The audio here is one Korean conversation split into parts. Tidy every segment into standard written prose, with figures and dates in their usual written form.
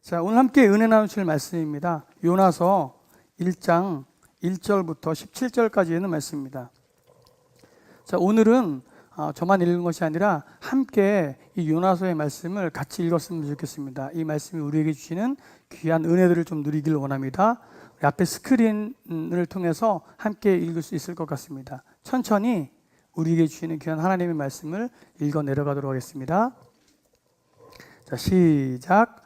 자, 오늘 함께 은혜 나누실 말씀입니다. 요나서 1장 1절부터 17절까지 있는 말씀입니다. 자, 오늘은 저만 읽는 것이 아니라 함께 이 요나서의 말씀을 같이 읽었으면 좋겠습니다. 이 말씀이 우리에게 주시는 귀한 은혜들을 좀 누리길 원합니다. 우리 앞에 스크린을 통해서 함께 읽을 수 있을 것 같습니다. 천천히 우리에게 주시는 귀한 하나님의 말씀을 읽어 내려가도록 하겠습니다. 자, 시작.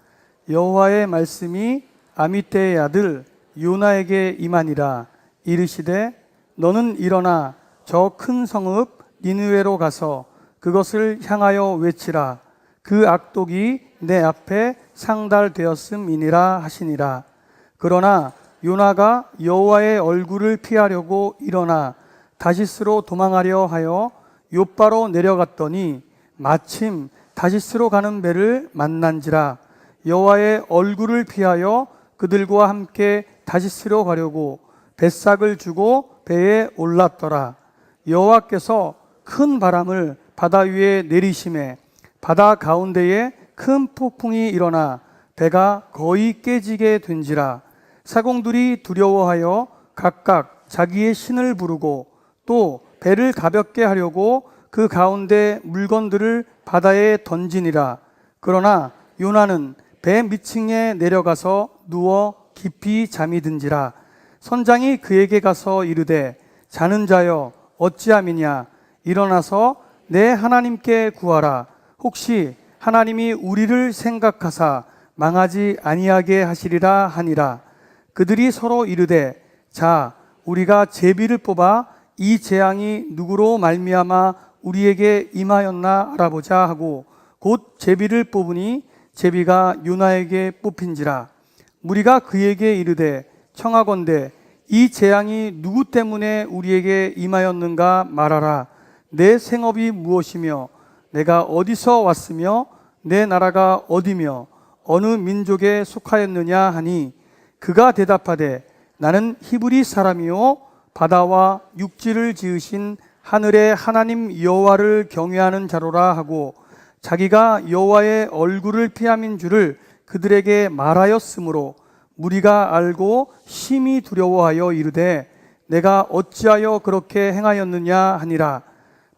여호와의 말씀이 아미떼의 아들 요나에게 임하니라. 이르시되 너는 일어나 저 큰 성읍 니느웨로 가서 그것을 향하여 외치라. 그 악독이 내 앞에 상달되었음이니라 하시니라. 그러나 요나가 여호와의 얼굴을 피하려고 일어나 다시스로 도망하려 하여 욥바로 내려갔더니 마침 다시스로 가는 배를 만난지라. 여호와의 얼굴을 피하여 그들과 함께 다시스로 가려고 뱃삭을 주고 배에 올랐더라. 여호와께서 큰 바람을 바다 위에 내리심에 바다 가운데에 큰 폭풍이 일어나 배가 거의 깨지게 된지라. 사공들이 두려워하여 각각 자기의 신을 부르고 또 배를 가볍게 하려고 그 가운데 물건들을 바다에 던지니라. 그러나 요나는 배 밑층에 내려가서 누워 깊이 잠이 든지라. 선장이 그에게 가서 이르되 자는 자여 어찌함이냐. 일어나서 내 하나님께 구하라. 혹시 하나님이 우리를 생각하사 망하지 아니하게 하시리라 하니라. 그들이 서로 이르되 자 우리가 제비를 뽑아 이 재앙이 누구로 말미암아 우리에게 임하였나 알아보자 하고 곧 제비를 뽑으니 제비가 요나에게 뽑힌지라. 무리가 그에게 이르되 청하건대 이 재앙이 누구 때문에 우리에게 임하였는가 말하라. 내 생업이 무엇이며 내가 어디서 왔으며 내 나라가 어디며 어느 민족에 속하였느냐 하니 그가 대답하되 나는 히브리 사람이요 바다와 육지를 지으신 하늘의 하나님 여호와를 경외하는 자로라 하고 자기가 여호와의 얼굴을 피함인 줄을 그들에게 말하였으므로 무리가 알고 심히 두려워하여 이르되 내가 어찌하여 그렇게 행하였느냐 하니라.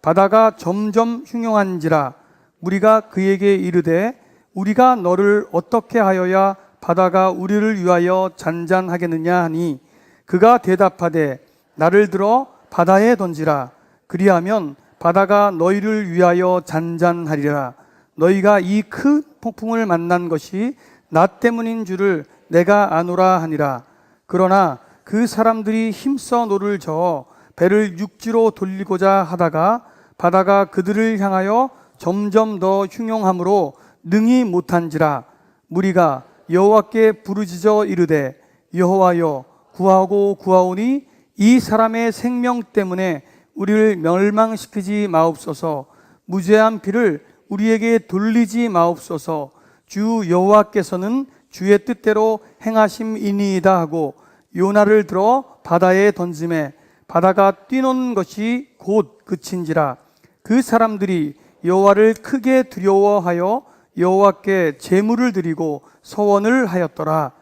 바다가 점점 흉흉한지라. 무리가 그에게 이르되 우리가 너를 어떻게 하여야 바다가 우리를 위하여 잔잔하겠느냐 하니 그가 대답하되 나를 들어 바다에 던지라. 그리하면 바다가 너희를 위하여 잔잔하리라. 너희가 이 큰 폭풍을 만난 것이 나 때문인 줄을 내가 아노라 하니라. 그러나 그 사람들이 힘써 노를 저어 배를 육지로 돌리고자 하다가 바다가 그들을 향하여 점점 더 흉용함으로 능히 못한지라. 무리가 여호와께 부르짖어 이르되 여호와여 구하고 구하오니 이 사람의 생명 때문에 우리를 멸망시키지 마옵소서. 무죄한 피를 우리에게 돌리지 마옵소서. 주 여호와께서는 주의 뜻대로 행하심이니이다 하고 요나를 들어 바다에 던짐에 바다가 뛰노는 것이 곧 그친지라. 그 사람들이 여호와를 크게 두려워하여 여호와께 제물을 드리고 서원을 하였더라.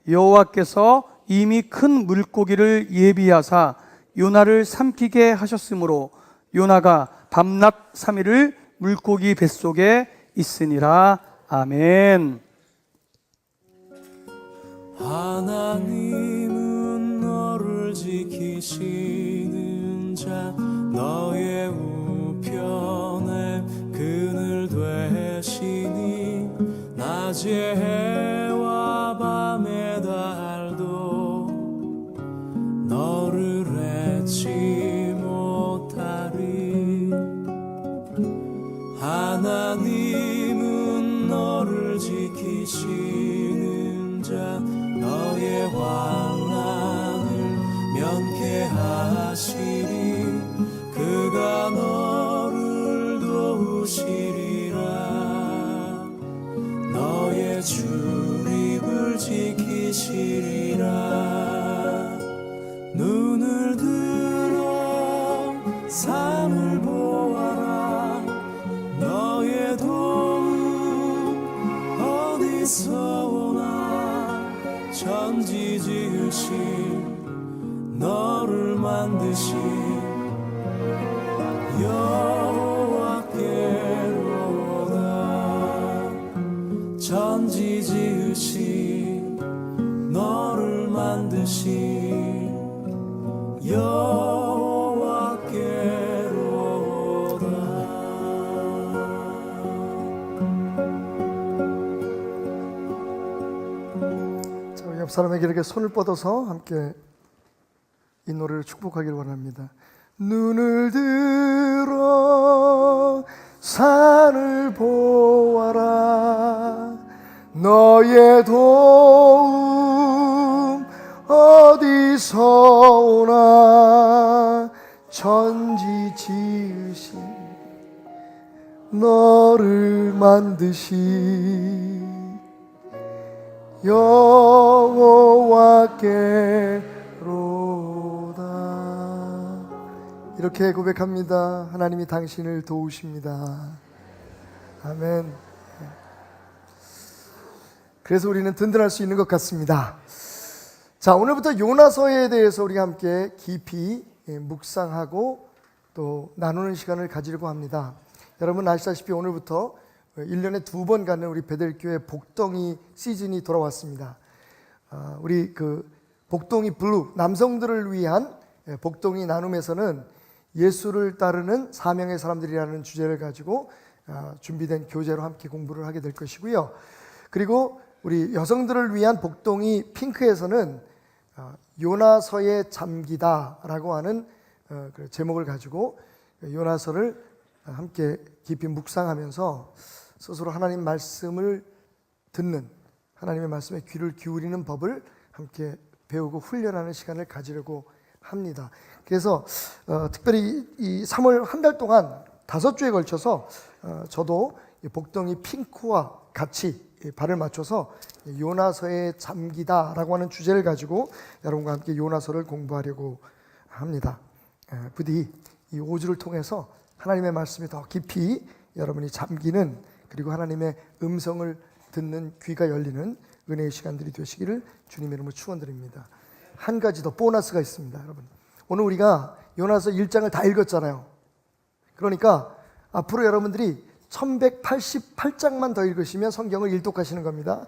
여호와께서 이미 큰 물고기를 예비하사 요나를 삼키게 하셨으므로 요나가 밤낮 3일을 물고기 뱃속에 있으니라. 아멘. 하나님은 너를 지키시는 자 너의 우편에 그늘 되시니 낮에 해와 밤의 달도 너를 잊지 못하리. 하나님은 너를 지키시는 자 너의 환난을 면케하시리. 그가 너를 도우시리라. 너의 출입을 지키시리라. 눈을 들어 삶을 보아라. 너의 도움 어디서 오나. 만드신 여호와께로다. 천지 지으신 너를 만드신 여호와께로다. 자, 우리 옆 사람에게 이렇게 손을 뻗어서 함께 이 노래를 축복하기를 원합니다. 눈을 들어 산을 보아라. 너의 도움 어디서 오나. 천지 지으신 너를 만드신 여호와께로다. 이렇게 고백합니다. 하나님이 당신을 도우십니다. 아멘. 그래서 우리는 든든할 수 있는 것 같습니다. 자, 오늘부터 요나서에 대해서 우리가 함께 깊이 묵상하고 또 나누는 시간을 가지려고 합니다. 여러분 아시다시피 오늘부터 1년에 2번 가는 우리 베델교회 복덩이 시즌이 돌아왔습니다. 우리 그 복덩이 블루, 남성들을 위한 복덩이 나눔에서는 예수를 따르는 사명의 사람들이라는 주제를 가지고 준비된 교재로 함께 공부를 하게 될 것이고요. 그리고 우리 여성들을 위한 복덩이 핑크에서는 요나서에 잠기다라고 하는 그 제목을 가지고 요나서를 함께 깊이 묵상하면서 스스로 하나님 말씀을 듣는, 하나님의 말씀에 귀를 기울이는 법을 함께 배우고 훈련하는 시간을 가지려고 합니다. 그래서 특별히 이 3월 한 달 동안 5주에 걸쳐서 저도 복덩이 핑크와 같이 발을 맞춰서 요나서에 잠기다라고 하는 주제를 가지고 여러분과 함께 요나서를 공부하려고 합니다. 부디 이 5주를 통해서 하나님의 말씀이 더 깊이 여러분이 잠기는, 그리고 하나님의 음성을 듣는 귀가 열리는 은혜의 시간들이 되시기를 주님의 이름으로 축원드립니다. 한 가지 더 보너스가 있습니다. 여러분, 오늘 우리가 요나서 1장을 다 읽었잖아요. 그러니까 앞으로 여러분들이 1188장만 더 읽으시면 성경을 일독하시는 겁니다.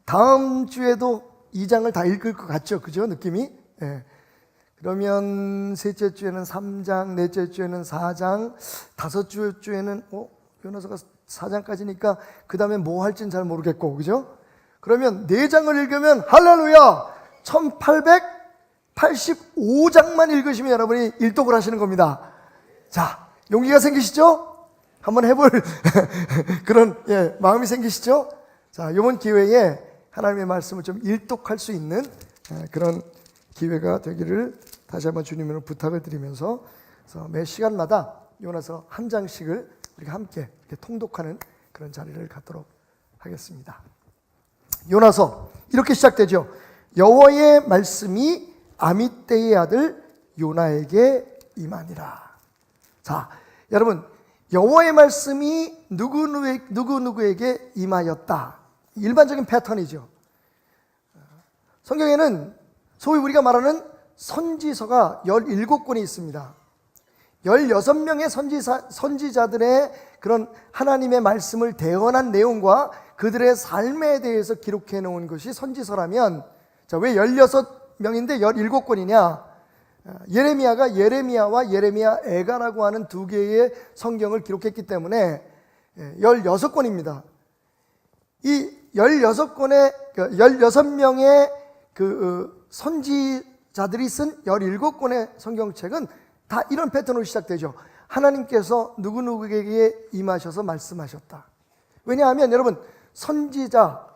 다음 주에도 2장을 다 읽을 것 같죠? 그죠? 느낌이? 예. 그러면 셋째 주에는 3장, 넷째 주에는 4장, 다섯째 주에는 요나서가 4장까지니까 그 다음에 뭐 할지는 잘 모르겠고, 그죠? 그러면 4장을 읽으면 할렐루야! 1885장만 읽으시면 여러분이 일독을 하시는 겁니다. 자, 용기가 생기시죠? 한번 해볼 그런 마음이 생기시죠? 자, 이번 기회에 하나님의 말씀을 좀 일독할 수 있는 그런 기회가 되기를 다시 한번 주님으로 부탁을 드리면서, 그래서 매 시간마다 요나서 한 장씩을 우리가 함께 이렇게 통독하는 그런 자리를 갖도록 하겠습니다. 요나서 이렇게 시작되죠. 여호와의 말씀이 아미떼의 아들 요나에게 임하니라. 자, 여러분, 여호와의 말씀이 누구에게 임하였다. 일반적인 패턴이죠. 성경에는 소위 우리가 말하는 선지서가 17권이 있습니다. 16명의 선지자들의 그런 하나님의 말씀을 대언한 내용과 그들의 삶에 대해서 기록해 놓은 것이 선지서라면, 자, 왜 16명인데 17권이냐? 예레미야가 예레미야와 예레미야 애가라고 하는 두 개의 성경을 기록했기 때문에 16권입니다. 이 16권의 16명의 그 선지자들이 쓴 17권의 성경책은 다 이런 패턴으로 시작되죠. 하나님께서 누구에게 임하셔서 말씀하셨다. 왜냐하면 여러분, 선지자,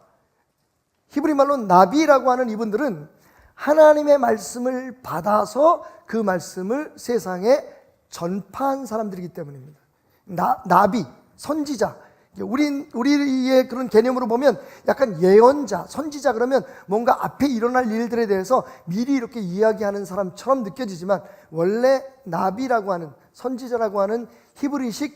히브리 말로 나비라고 하는 이분들은 하나님의 말씀을 받아서 그 말씀을 세상에 전파한 사람들이기 때문입니다. 나비, 선지자, 우리의 그런 개념으로 보면 약간 예언자, 선지자 그러면 뭔가 앞에 일어날 일들에 대해서 미리 이렇게 이야기하는 사람처럼 느껴지지만, 원래 나비라고 하는, 선지자라고 하는 히브리식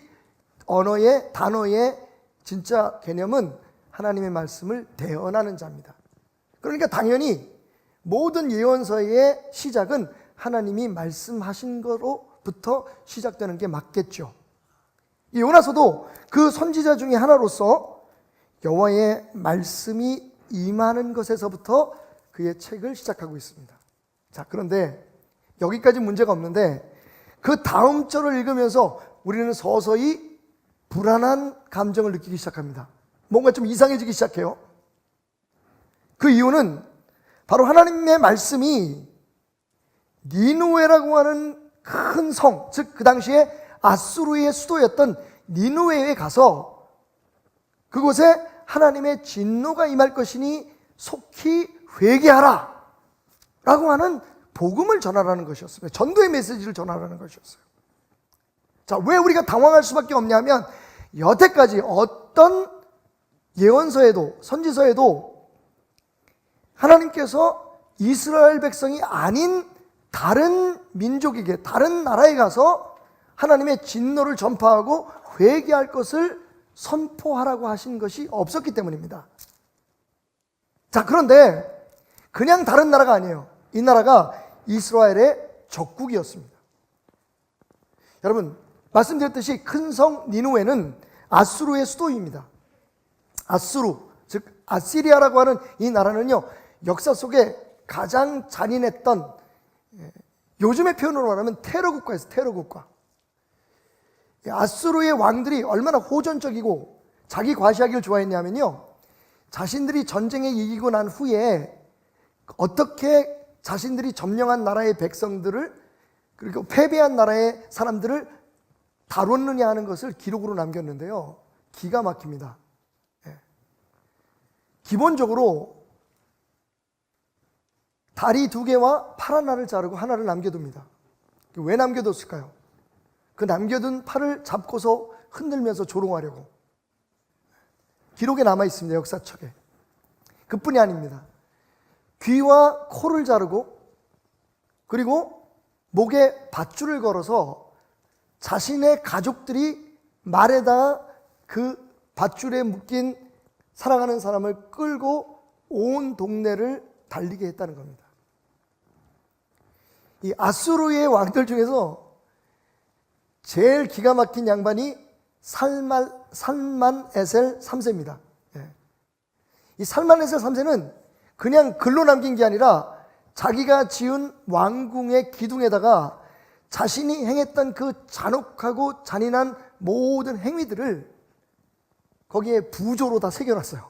언어의 단어의 진짜 개념은 하나님의 말씀을 대언하는 자입니다. 그러니까 당연히 모든 예언서의 시작은 하나님이 말씀하신 거로부터 시작되는 게 맞겠죠. 이 요나서도 그 선지자 중에 하나로서 여호와의 말씀이 임하는 것에서부터 그의 책을 시작하고 있습니다. 자, 그런데 여기까지 문제가 없는데 그 다음 절을 읽으면서 우리는 서서히 불안한 감정을 느끼기 시작합니다. 뭔가 좀 이상해지기 시작해요. 그 이유는 바로 하나님의 말씀이 니누웨라고 하는 큰 성, 즉 그 당시에 아수르의 수도였던 니누웨에 가서 그곳에 하나님의 진노가 임할 것이니 속히 회개하라 라고 하는 복음을 전하라는 것이었습니다. 전도의 메시지를 전하라는 것이었어요. 자, 왜 우리가 당황할 수밖에 없냐면 여태까지 어떤 예언서에도 선지서에도 하나님께서 이스라엘 백성이 아닌 다른 민족에게, 다른 나라에 가서 하나님의 진노를 전파하고 회개할 것을 선포하라고 하신 것이 없었기 때문입니다. 자, 그런데 그냥 다른 나라가 아니에요. 이 나라가 이스라엘의 적국이었습니다. 여러분, 말씀드렸듯이 큰 성 니누웨는 아수르의 수도입니다. 아수르, 즉 아시리아라고 하는 이 나라는요, 역사 속에 가장 잔인했던, 요즘의 표현으로 말하면 테러 국가였어요. 테러 국가. 아수르의 왕들이 얼마나 호전적이고 자기 과시하기를 좋아했냐면요, 자신들이 전쟁에 이기고 난 후에 어떻게 자신들이 점령한 나라의 백성들을, 그리고 패배한 나라의 사람들을 다뤘느냐 하는 것을 기록으로 남겼는데요, 기가 막힙니다. 기본적으로 다리 2개와 팔 하나를 자르고 하나를 남겨둡니다. 왜 남겨뒀을까요? 그 남겨둔 팔을 잡고서 흔들면서 조롱하려고. 기록에 남아 있습니다. 역사책에. 그뿐이 아닙니다. 귀와 코를 자르고, 그리고 목에 밧줄을 걸어서 자신의 가족들이 말에다가 그 밧줄에 묶인 사랑하는 사람을 끌고 온 동네를 달리게 했다는 겁니다. 이 아수르의 왕들 중에서 제일 기가 막힌 양반이 살만 에셀 3세입니다. 이 살만 에셀 3세는 그냥 글로 남긴 게 아니라 자기가 지은 왕궁의 기둥에다가 자신이 행했던 그 잔혹하고 잔인한 모든 행위들을 거기에 부조로 다 새겨놨어요.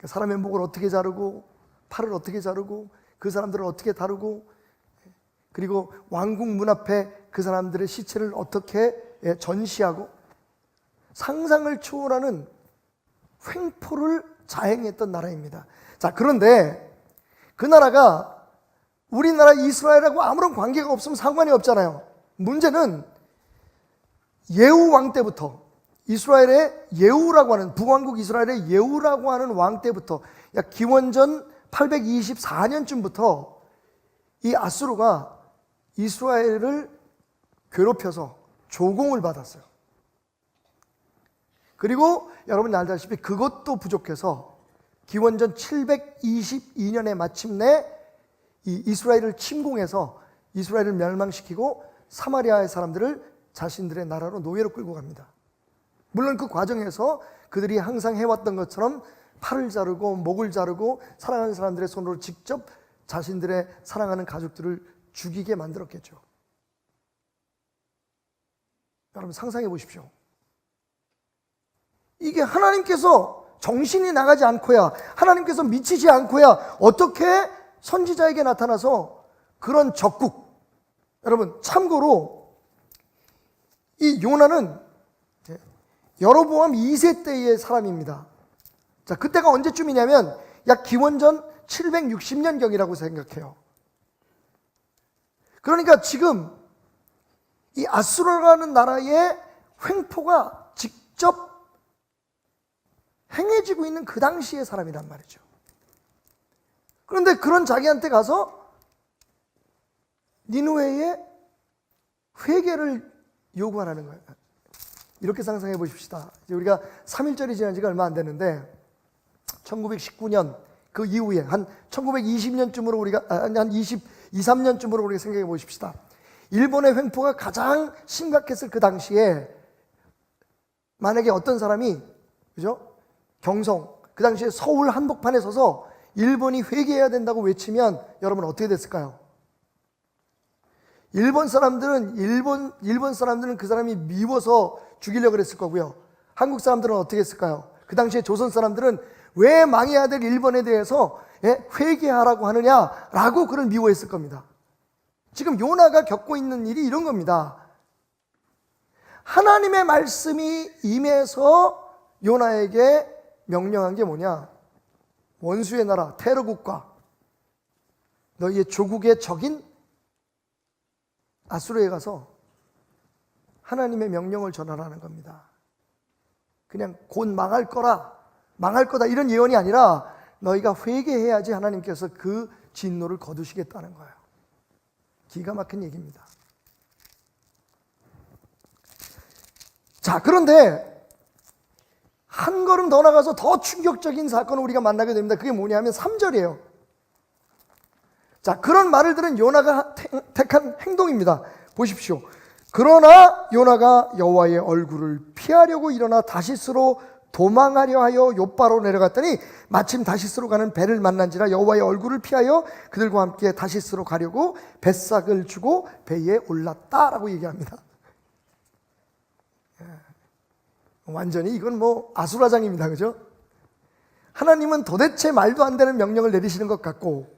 사람의 목을 어떻게 자르고, 팔을 어떻게 자르고, 그 사람들을 어떻게 다루고, 그리고 왕궁 문 앞에 그 사람들의 시체를 어떻게 전시하고, 상상을 초월하는 횡포를 자행했던 나라입니다. 자, 그런데 그 나라가 우리나라 이스라엘하고 아무런 관계가 없으면 상관이 없잖아요. 문제는 예후 왕 때부터, 이스라엘의 예후라고 하는, 북왕국 이스라엘의 예후라고 하는 왕 때부터 약 기원전 824년쯤부터 이 아수르가 이스라엘을 괴롭혀서 조공을 받았어요. 그리고 여러분이 알다시피 그것도 부족해서 기원전 722년에 마침내 이 이스라엘을 침공해서 이스라엘을 멸망시키고 사마리아의 사람들을 자신들의 나라로 노예로 끌고 갑니다. 물론 그 과정에서 그들이 항상 해왔던 것처럼 팔을 자르고 목을 자르고 사랑하는 사람들의 손으로 직접 자신들의 사랑하는 가족들을 죽이게 만들었겠죠. 여러분 상상해 보십시오. 이게 하나님께서 정신이 나가지 않고야, 하나님께서 미치지 않고야 어떻게 선지자에게 나타나서 그런 적국. 여러분 참고로 이 요나는 여로보암 2세 때의 사람입니다. 자, 그때가 언제쯤이냐면 약 기원전 760년경이라고 생각해요. 그러니까 지금 이 아수르라는 나라의 횡포가 직접 행해지고 있는 그 당시의 사람이란 말이죠. 그런데 그런 자기한테 가서 니느웨의 회개를 요구하라는 거예요. 이렇게 상상해 보십시다. 이제 우리가 3.1절이 지난 지가 얼마 안 됐는데 1919년 그 이후에 한 1920년쯤으로 우리가 한 23년쯤으로 우리가 생각해 보십시다. 일본의 횡포가 가장 심각했을 그 당시에 만약에 어떤 사람이 그죠? 경성 그 당시에 서울 한복판에 서서 일본이 회개해야 된다고 외치면 여러분 어떻게 됐을까요? 일본 사람들은 그 사람이 미워서 죽이려고 그랬을 거고요. 한국 사람들은 어떻게 했을까요? 그 당시에 조선 사람들은 왜 망해야 될 일본에 대해서 회개하라고 하느냐라고 그를 미워했을 겁니다. 지금 요나가 겪고 있는 일이 이런 겁니다. 하나님의 말씀이 임해서 요나에게 명령한 게 뭐냐? 원수의 나라 테러국과 너희의 조국의 적인 아수르에 가서 하나님의 명령을 전하라는 겁니다. 그냥 곧 망할 거다 이런 예언이 아니라 너희가 회개해야지 하나님께서 그 진노를 거두시겠다는 거예요. 기가 막힌 얘기입니다. 자, 그런데 한 걸음 더 나가서 더 충격적인 사건을 우리가 만나게 됩니다. 그게 뭐냐면 3절이에요. 자, 그런 말을 들은 요나가 택한 행동입니다. 보십시오. 그러나 요나가 여호와의 얼굴을 피하려고 일어나 다시스로 도망하려 하여 욥바로 내려갔더니 마침 다시스로 가는 배를 만난지라 여호와의 얼굴을 피하여 그들과 함께 다시스로 가려고 뱃삭을 주고 배에 올랐다라고 얘기합니다. 완전히 이건 뭐 아수라장입니다. 그죠? 하나님은 도대체 말도 안 되는 명령을 내리시는 것 같고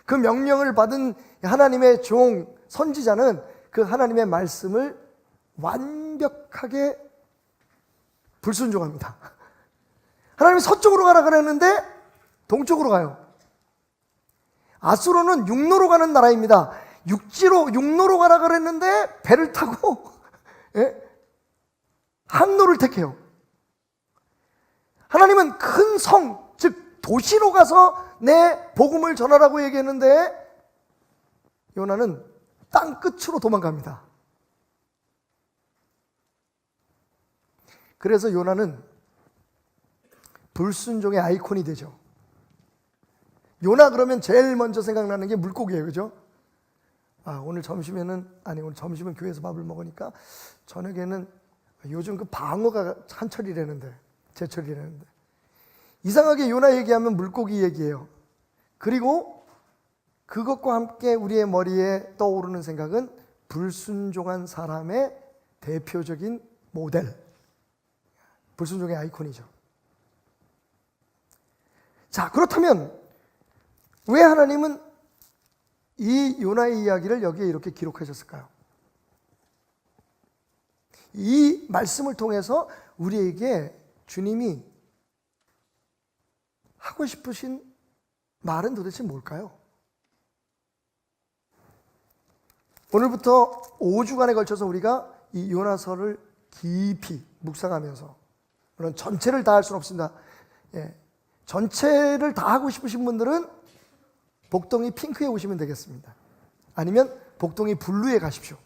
그 명령을 받은 하나님의 종 선지자는 그 하나님의 말씀을 완벽하게 불순종합니다. 하나님이 서쪽으로 가라 그랬는데 동쪽으로 가요. 아수르는 육로로 가는 나라입니다. 육로로 가라 그랬는데 배를 타고 항로를 택해요. 하나님은 큰 성, 즉 도시로 가서 내 복음을 전하라고 얘기했는데 요나는 땅 끝으로 도망갑니다. 그래서 요나는 불순종의 아이콘이 되죠. 요나 그러면 제일 먼저 생각나는 게 물고기예요. 그죠? 오늘 점심은 교회에서 밥을 먹으니까 저녁에는 요즘 그 방어가 한철이라는데 제철이라는데 이상하게 요나 얘기하면 물고기 얘기예요. 그리고 그것과 함께 우리의 머리에 떠오르는 생각은 불순종한 사람의 대표적인 모델, 불순종의 아이콘이죠. 자, 그렇다면 왜 하나님은 이 요나의 이야기를 여기에 이렇게 기록하셨을까요? 이 말씀을 통해서 우리에게 주님이 하고 싶으신 말은 도대체 뭘까요? 오늘부터 5주간에 걸쳐서 우리가 이 요나서를 깊이 묵상하면서, 물론 전체를 다 할 수는 없습니다. 전체를 다 하고 싶으신 분들은 복덩이 핑크에 오시면 되겠습니다. 아니면 복덩이 블루에 가십시오.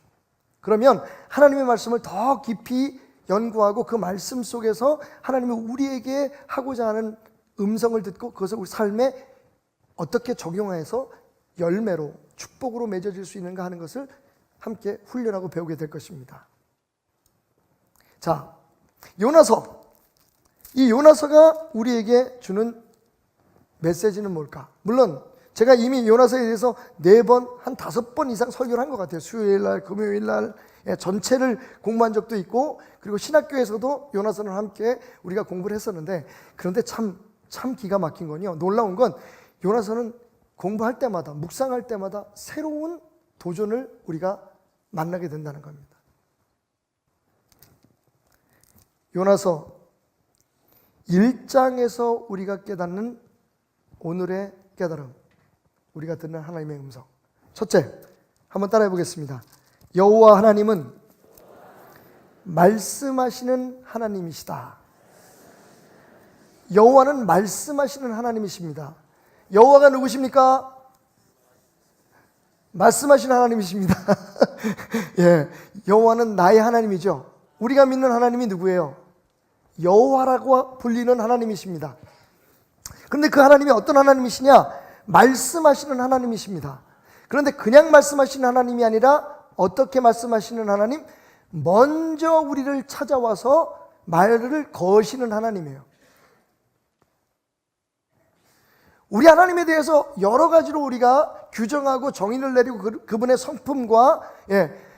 그러면 하나님의 말씀을 더 깊이 연구하고 그 말씀 속에서 하나님이 우리에게 하고자 하는 음성을 듣고 그것을 우리 삶에 어떻게 적용해서 열매로 축복으로 맺어질 수 있는가 하는 것을 함께 훈련하고 배우게 될 것입니다. 자, 요나서. 이 요나서가 우리에게 주는 메시지는 뭘까? 물론 제가 이미 요나서에 대해서 4번, 한 5번 이상 설교를 한 것 같아요. 수요일날, 금요일날 전체를 공부한 적도 있고, 그리고 신학교에서도 요나서는 함께 우리가 공부를 했었는데, 그런데 참 기가 막힌 건요, 놀라운 건 요나서는 공부할 때마다, 묵상할 때마다 새로운 도전을 우리가 만나게 된다는 겁니다. 요나서 1장에서 우리가 깨닫는 오늘의 깨달음, 우리가 듣는 하나님의 음성. 첫째, 한번 따라해 보겠습니다. 여호와 하나님은 말씀하시는 하나님이시다. 여호와는 말씀하시는 하나님이십니다. 여호와가 누구십니까? 말씀하시는 하나님이십니다. 예, 여호와는 나의 하나님이죠. 우리가 믿는 하나님이 누구예요? 여호와라고 불리는 하나님이십니다. 그런데 그 하나님이 어떤 하나님이시냐? 말씀하시는 하나님이십니다. 그런데 그냥 말씀하시는 하나님이 아니라 어떻게 말씀하시는 하나님? 먼저 우리를 찾아와서 말을 거시는 하나님이에요. 우리 하나님에 대해서 여러 가지로 우리가 규정하고 정의를 내리고 그분의 성품과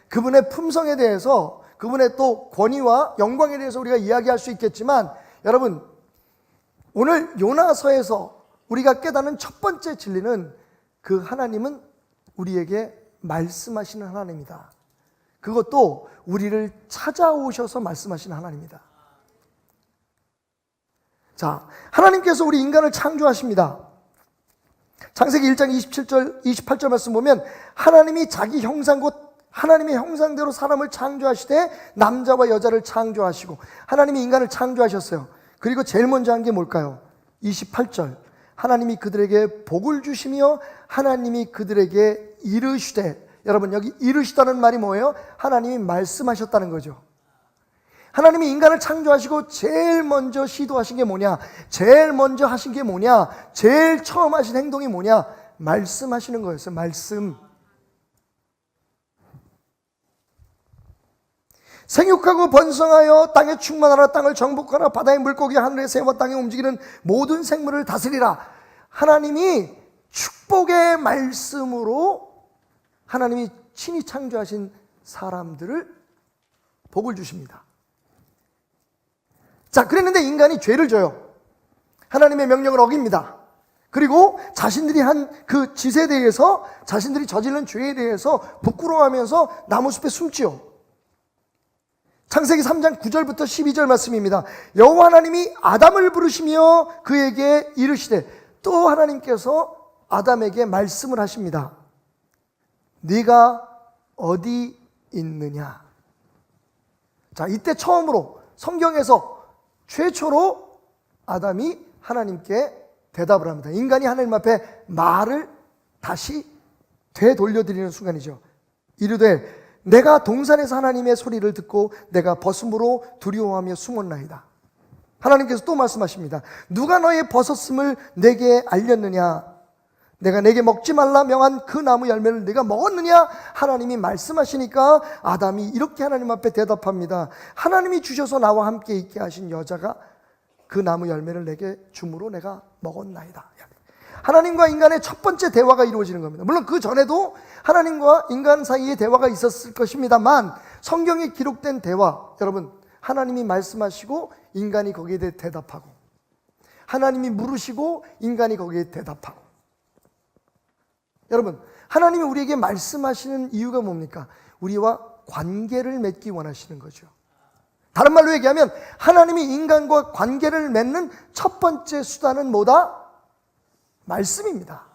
그분의 품성에 대해서, 그분의 또 권위와 영광에 대해서 우리가 이야기할 수 있겠지만, 여러분, 오늘 요나서에서 우리가 깨닫는 첫 번째 진리는 그 하나님은 우리에게 말씀하시는 하나님이다. 그것도 우리를 찾아오셔서 말씀하시는 하나님이다. 자, 하나님께서 우리 인간을 창조하십니다. 창세기 1장 27절, 28절 말씀 보면 하나님이 자기 형상 곧 하나님의 형상대로 사람을 창조하시되 남자와 여자를 창조하시고 하나님이 인간을 창조하셨어요. 그리고 제일 먼저 한 게 뭘까요? 28절 하나님이 그들에게 복을 주시며 하나님이 그들에게 이르시되, 여러분 여기 이르시다는 말이 뭐예요? 하나님이 말씀하셨다는 거죠. 하나님이 인간을 창조하시고 제일 먼저 시도하신 게 뭐냐? 제일 먼저 하신 게 뭐냐? 제일 처음 하신 행동이 뭐냐? 말씀하시는 거였어요. 말씀. 생육하고 번성하여 땅에 충만하라. 땅을 정복하라. 바다의 물고기 하늘의 새와 땅에 움직이는 모든 생물을 다스리라. 하나님이 축복의 말씀으로 하나님이 친히 창조하신 사람들을 복을 주십니다. 자, 그랬는데 인간이 죄를 져요. 하나님의 명령을 어깁니다. 그리고 자신들이 한 그 짓에 대해서, 자신들이 저지른 죄에 대해서 부끄러워하면서 나무숲에 숨지요. 창세기 3장 9절부터 12절 말씀입니다. 여호와 하나님이 아담을 부르시며 그에게 이르시되, 또 하나님께서 아담에게 말씀을 하십니다. 네가 어디 있느냐? 자, 이때 처음으로 성경에서 최초로 아담이 하나님께 대답을 합니다. 인간이 하나님 앞에 말을 다시 되돌려드리는 순간이죠. 이르되 내가 동산에서 하나님의 소리를 듣고 내가 벗음으로 두려워하며 숨었나이다. 하나님께서 또 말씀하십니다. 누가 너의 벗었음을 내게 알렸느냐? 내가 내게 먹지 말라 명한 그 나무 열매를 네가 먹었느냐? 하나님이 말씀하시니까 아담이 이렇게 하나님 앞에 대답합니다. 하나님이 주셔서 나와 함께 있게 하신 여자가 그 나무 열매를 내게 주므로 내가 먹었나이다. 하나님과 인간의 첫 번째 대화가 이루어지는 겁니다. 물론 그 전에도 하나님과 인간 사이에 대화가 있었을 것입니다만, 성경에 기록된 대화, 여러분, 하나님이 말씀하시고 인간이 거기에 대해 대답하고, 하나님이 물으시고 인간이 거기에 대답하고. 여러분, 하나님이 우리에게 말씀하시는 이유가 뭡니까? 우리와 관계를 맺기 원하시는 거죠. 다른 말로 얘기하면 하나님이 인간과 관계를 맺는 첫 번째 수단은 뭐다? 말씀입니다.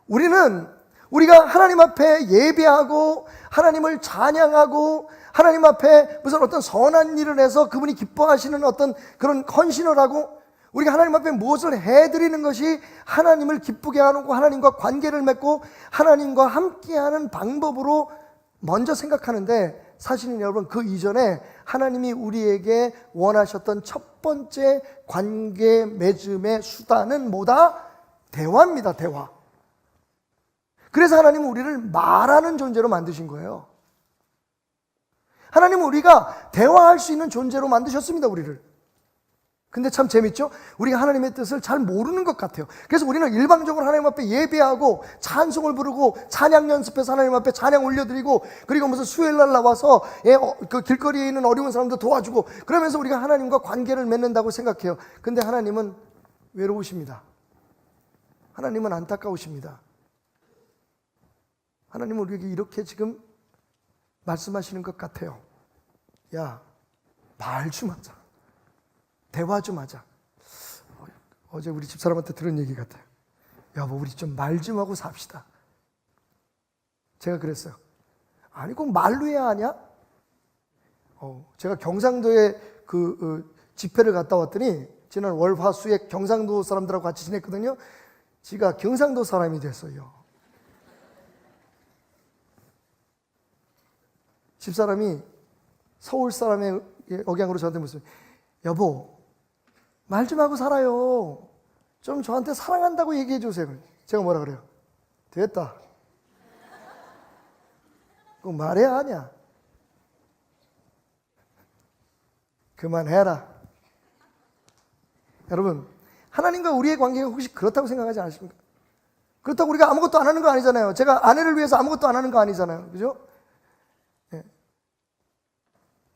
우리가 하나님 앞에 예배하고 하나님을 찬양하고 하나님 앞에 무슨 어떤 선한 일을 해서 그분이 기뻐하시는 어떤 그런 헌신을 하고 우리가 하나님 앞에 무엇을 해드리는 것이 하나님을 기쁘게 하고 하나님과 관계를 맺고 하나님과 함께하는 방법으로 먼저 생각하는데, 사실은 여러분 그 이전에 하나님이 우리에게 원하셨던 첫 번째 관계 맺음의 수단은 뭐다? 대화입니다. 대화. 그래서 하나님은 우리를 말하는 존재로 만드신 거예요. 하나님은 우리가 대화할 수 있는 존재로 만드셨습니다. 우리를. 근데 참 재밌죠? 우리가 하나님의 뜻을 잘 모르는 것 같아요. 그래서 우리는 일방적으로 하나님 앞에 예배하고 찬송을 부르고 찬양 연습해서 하나님 앞에 찬양 올려드리고, 그리고 무슨 수요일날 나와서 그 길거리에 있는 어려운 사람들 도와주고, 그러면서 우리가 하나님과 관계를 맺는다고 생각해요. 근데 하나님은 외로우십니다. 하나님은 안타까우십니다. 하나님은 우리에게 이렇게 지금 말씀하시는 것 같아요. 야, 말 좀 하자. 대화 좀 하자. 어제 우리 집사람한테 들은 얘기 같아요. 여보, 우리 좀 말 좀 하고 삽시다. 제가 그랬어요. 아니, 꼭 말로 해야 하냐? 제가 경상도에 집회를 갔다 왔더니, 지난 월, 화, 수에 경상도 사람들하고 같이 지냈거든요. 지가 경상도 사람이 됐어요. 집사람이 서울 사람의 억양으로 저한테 묻습니다. 여보, 말 좀 하고 살아요. 좀 저한테 사랑한다고 얘기해 주세요. 제가 뭐라 그래요? 됐다. 그거 말해야 하냐? 그만해라. 여러분, 하나님과 우리의 관계가 혹시 그렇다고 생각하지 않으십니까? 그렇다고 우리가 아무것도 안 하는 거 아니잖아요. 제가 아내를 위해서 아무것도 안 하는 거 아니잖아요. 그죠? 네.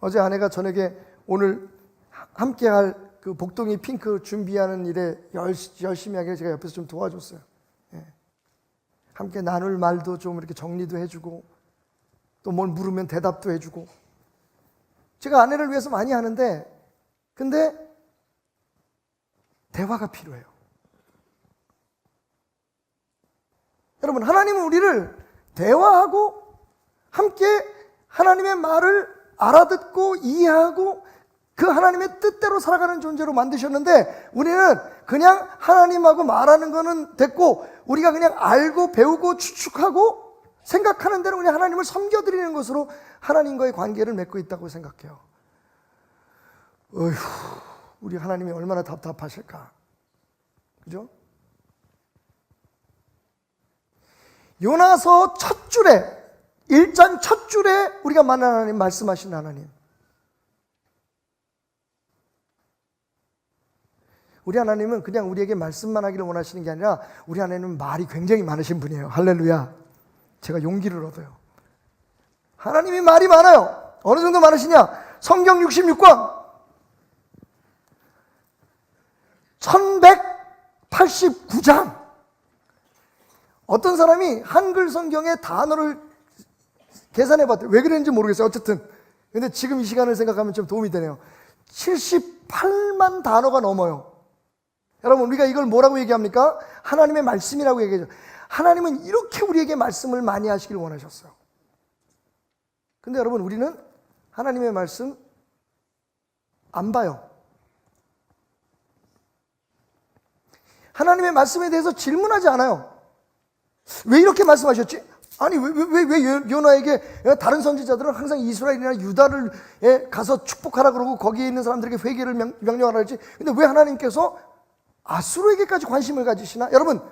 어제 아내가 저녁에 오늘 함께 할 그 복동이 핑크 준비하는 일에 열심히 하게 제가 옆에서 좀 도와줬어요. 네. 함께 나눌 말도 좀 이렇게 정리도 해주고 또 뭘 물으면 대답도 해주고 제가 아내를 위해서 많이 하는데 근데 대화가 필요해요. 여러분, 하나님은 우리를 대화하고 함께 하나님의 말을 알아듣고 이해하고 그 하나님의 뜻대로 살아가는 존재로 만드셨는데 우리는 그냥 하나님하고 말하는 거는 됐고 우리가 그냥 알고 배우고 추측하고 생각하는 대로 그냥 하나님을 섬겨드리는 것으로 하나님과의 관계를 맺고 있다고 생각해요. 어휴, 우리 하나님이 얼마나 답답하실까. 그죠? 요나서 첫 줄에 1장 첫 줄에 우리가 만난 하나님, 말씀하신 하나님. 우리 하나님은 그냥 우리에게 말씀만 하기를 원하시는 게 아니라 우리 하나님은 말이 굉장히 많으신 분이에요. 할렐루야. 제가 용기를 얻어요. 하나님이 말이 많아요. 어느 정도 많으시냐? 성경 66권 1189장. 어떤 사람이 한글 성경의 단어를 계산해 봤대요. 왜 그랬는지 모르겠어요. 어쨌든 근데 지금 이 시간을 생각하면 좀 도움이 되네요. 78만 단어가 넘어요. 여러분, 우리가 이걸 뭐라고 얘기합니까? 하나님의 말씀이라고 얘기하죠. 하나님은 이렇게 우리에게 말씀을 많이 하시길 원하셨어요. 근데 여러분, 우리는 하나님의 말씀 안 봐요. 하나님의 말씀에 대해서 질문하지 않아요. 왜 이렇게 말씀하셨지? 아니 왜 요나에게 다른 선지자들은 항상 이스라엘이나 유다를 가서 축복하라 그러고 거기에 있는 사람들에게 회개를 명령하라 했지. 근데 왜 하나님께서 아수르에게까지 관심을 가지시나? 여러분,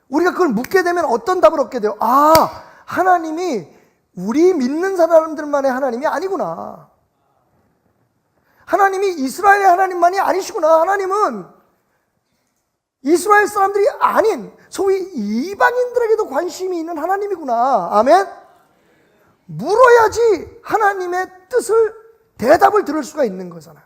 우리가 그걸 묻게 되면 어떤 답을 얻게 돼요? 아, 하나님이 우리 믿는 사람들만의 하나님이 아니구나. 하나님이 이스라엘의 하나님만이 아니시구나. 하나님은 이스라엘 사람들이 아닌 소위 이방인들에게도 관심이 있는 하나님이구나. 아멘? 물어야지 하나님의 뜻을, 대답을 들을 수가 있는 거잖아요.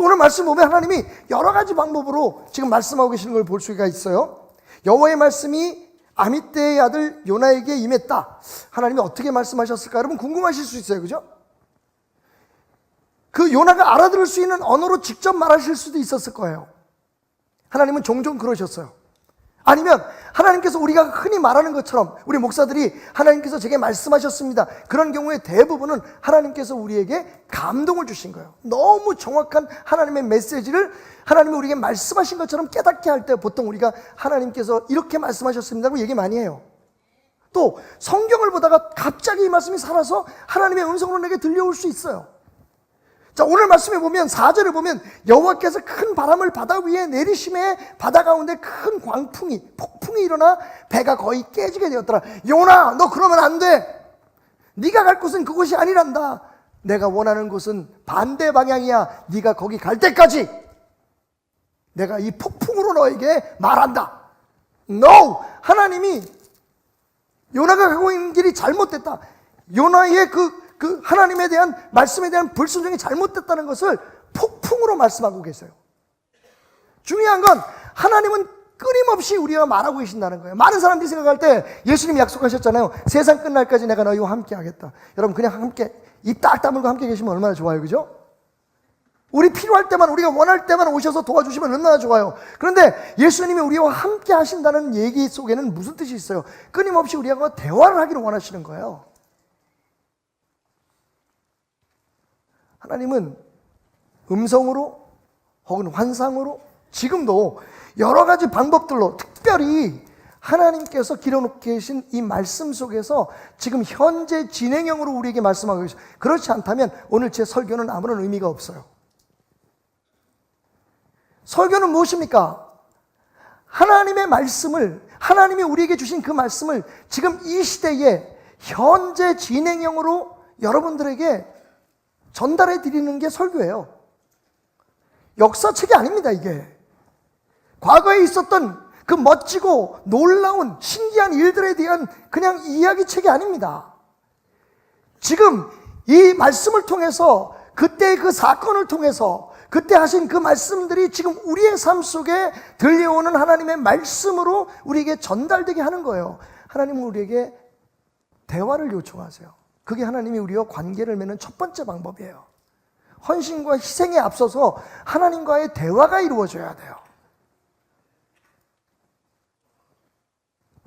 오늘 말씀 보면 하나님이 여러 가지 방법으로 지금 말씀하고 계시는 걸 볼 수가 있어요. 여호와의 말씀이 아미떼의 아들 요나에게 임했다. 하나님이 어떻게 말씀하셨을까? 여러분 궁금하실 수 있어요. 그죠? 그 요나가 알아들을 수 있는 언어로 직접 말하실 수도 있었을 거예요. 하나님은 종종 그러셨어요. 아니면 하나님께서 우리가 흔히 말하는 것처럼 우리 목사들이 하나님께서 제게 말씀하셨습니다. 그런 경우에 대부분은 하나님께서 우리에게 감동을 주신 거예요. 너무 정확한 하나님의 메시지를 하나님이 우리에게 말씀하신 것처럼 깨닫게 할 때 보통 우리가 하나님께서 이렇게 말씀하셨습니다고 얘기 많이 해요. 또 성경을 보다가 갑자기 이 말씀이 살아서 하나님의 음성으로 내게 들려올 수 있어요. 자, 오늘 말씀에 보면 4절에 보면 여호와께서 큰 바람을 바다 위에 내리심에 바다 가운데 큰 광풍이, 폭풍이 일어나 배가 거의 깨지게 되었더라. 요나, 너 그러면 안 돼. 네가 갈 곳은 그곳이 아니란다. 내가 원하는 곳은 반대 방향이야. 네가 거기 갈 때까지 내가 이 폭풍으로 너에게 말한다. No! 하나님이 요나가 가고 있는 길이 잘못됐다. 요나의 그 하나님에 대한 말씀에 대한 불순종이 잘못됐다는 것을 폭풍으로 말씀하고 계세요. 중요한 건 하나님은 끊임없이 우리와 말하고 계신다는 거예요. 많은 사람들이 생각할 때 예수님이 약속하셨잖아요. 세상 끝날까지 내가 너희와 함께 하겠다. 여러분 그냥 함께 입 딱 다물고 함께 계시면 얼마나 좋아요. 그죠? 우리 필요할 때만, 우리가 원할 때만 오셔서 도와주시면 얼마나 좋아요. 그런데 예수님이 우리와 함께 하신다는 얘기 속에는 무슨 뜻이 있어요? 끊임없이 우리하고 대화를 하기를 원하시는 거예요. 하나님은 음성으로 혹은 환상으로 지금도 여러 가지 방법들로 특별히 하나님께서 길어놓고 계신 이 말씀 속에서 지금 현재 진행형으로 우리에게 말씀하고 계십니다. 그렇지 않다면 오늘 제 설교는 아무런 의미가 없어요. 설교는 무엇입니까? 하나님의 말씀을, 하나님이 우리에게 주신 그 말씀을 지금 이 시대에 현재 진행형으로 여러분들에게 전달해 드리는 게 설교예요. 역사책이 아닙니다, 이게. 과거에 있었던 그 멋지고 놀라운 신기한 일들에 대한 그냥 이야기책이 아닙니다. 지금 이 말씀을 통해서, 그때 그 사건을 통해서, 그때 하신 그 말씀들이 지금 우리의 삶 속에 들려오는 하나님의 말씀으로 우리에게 전달되게 하는 거예요. 하나님은 우리에게 대화를 요청하세요. 그게 하나님이 우리와 관계를 맺는 첫 번째 방법이에요. 헌신과 희생에 앞서서 하나님과의 대화가 이루어져야 돼요.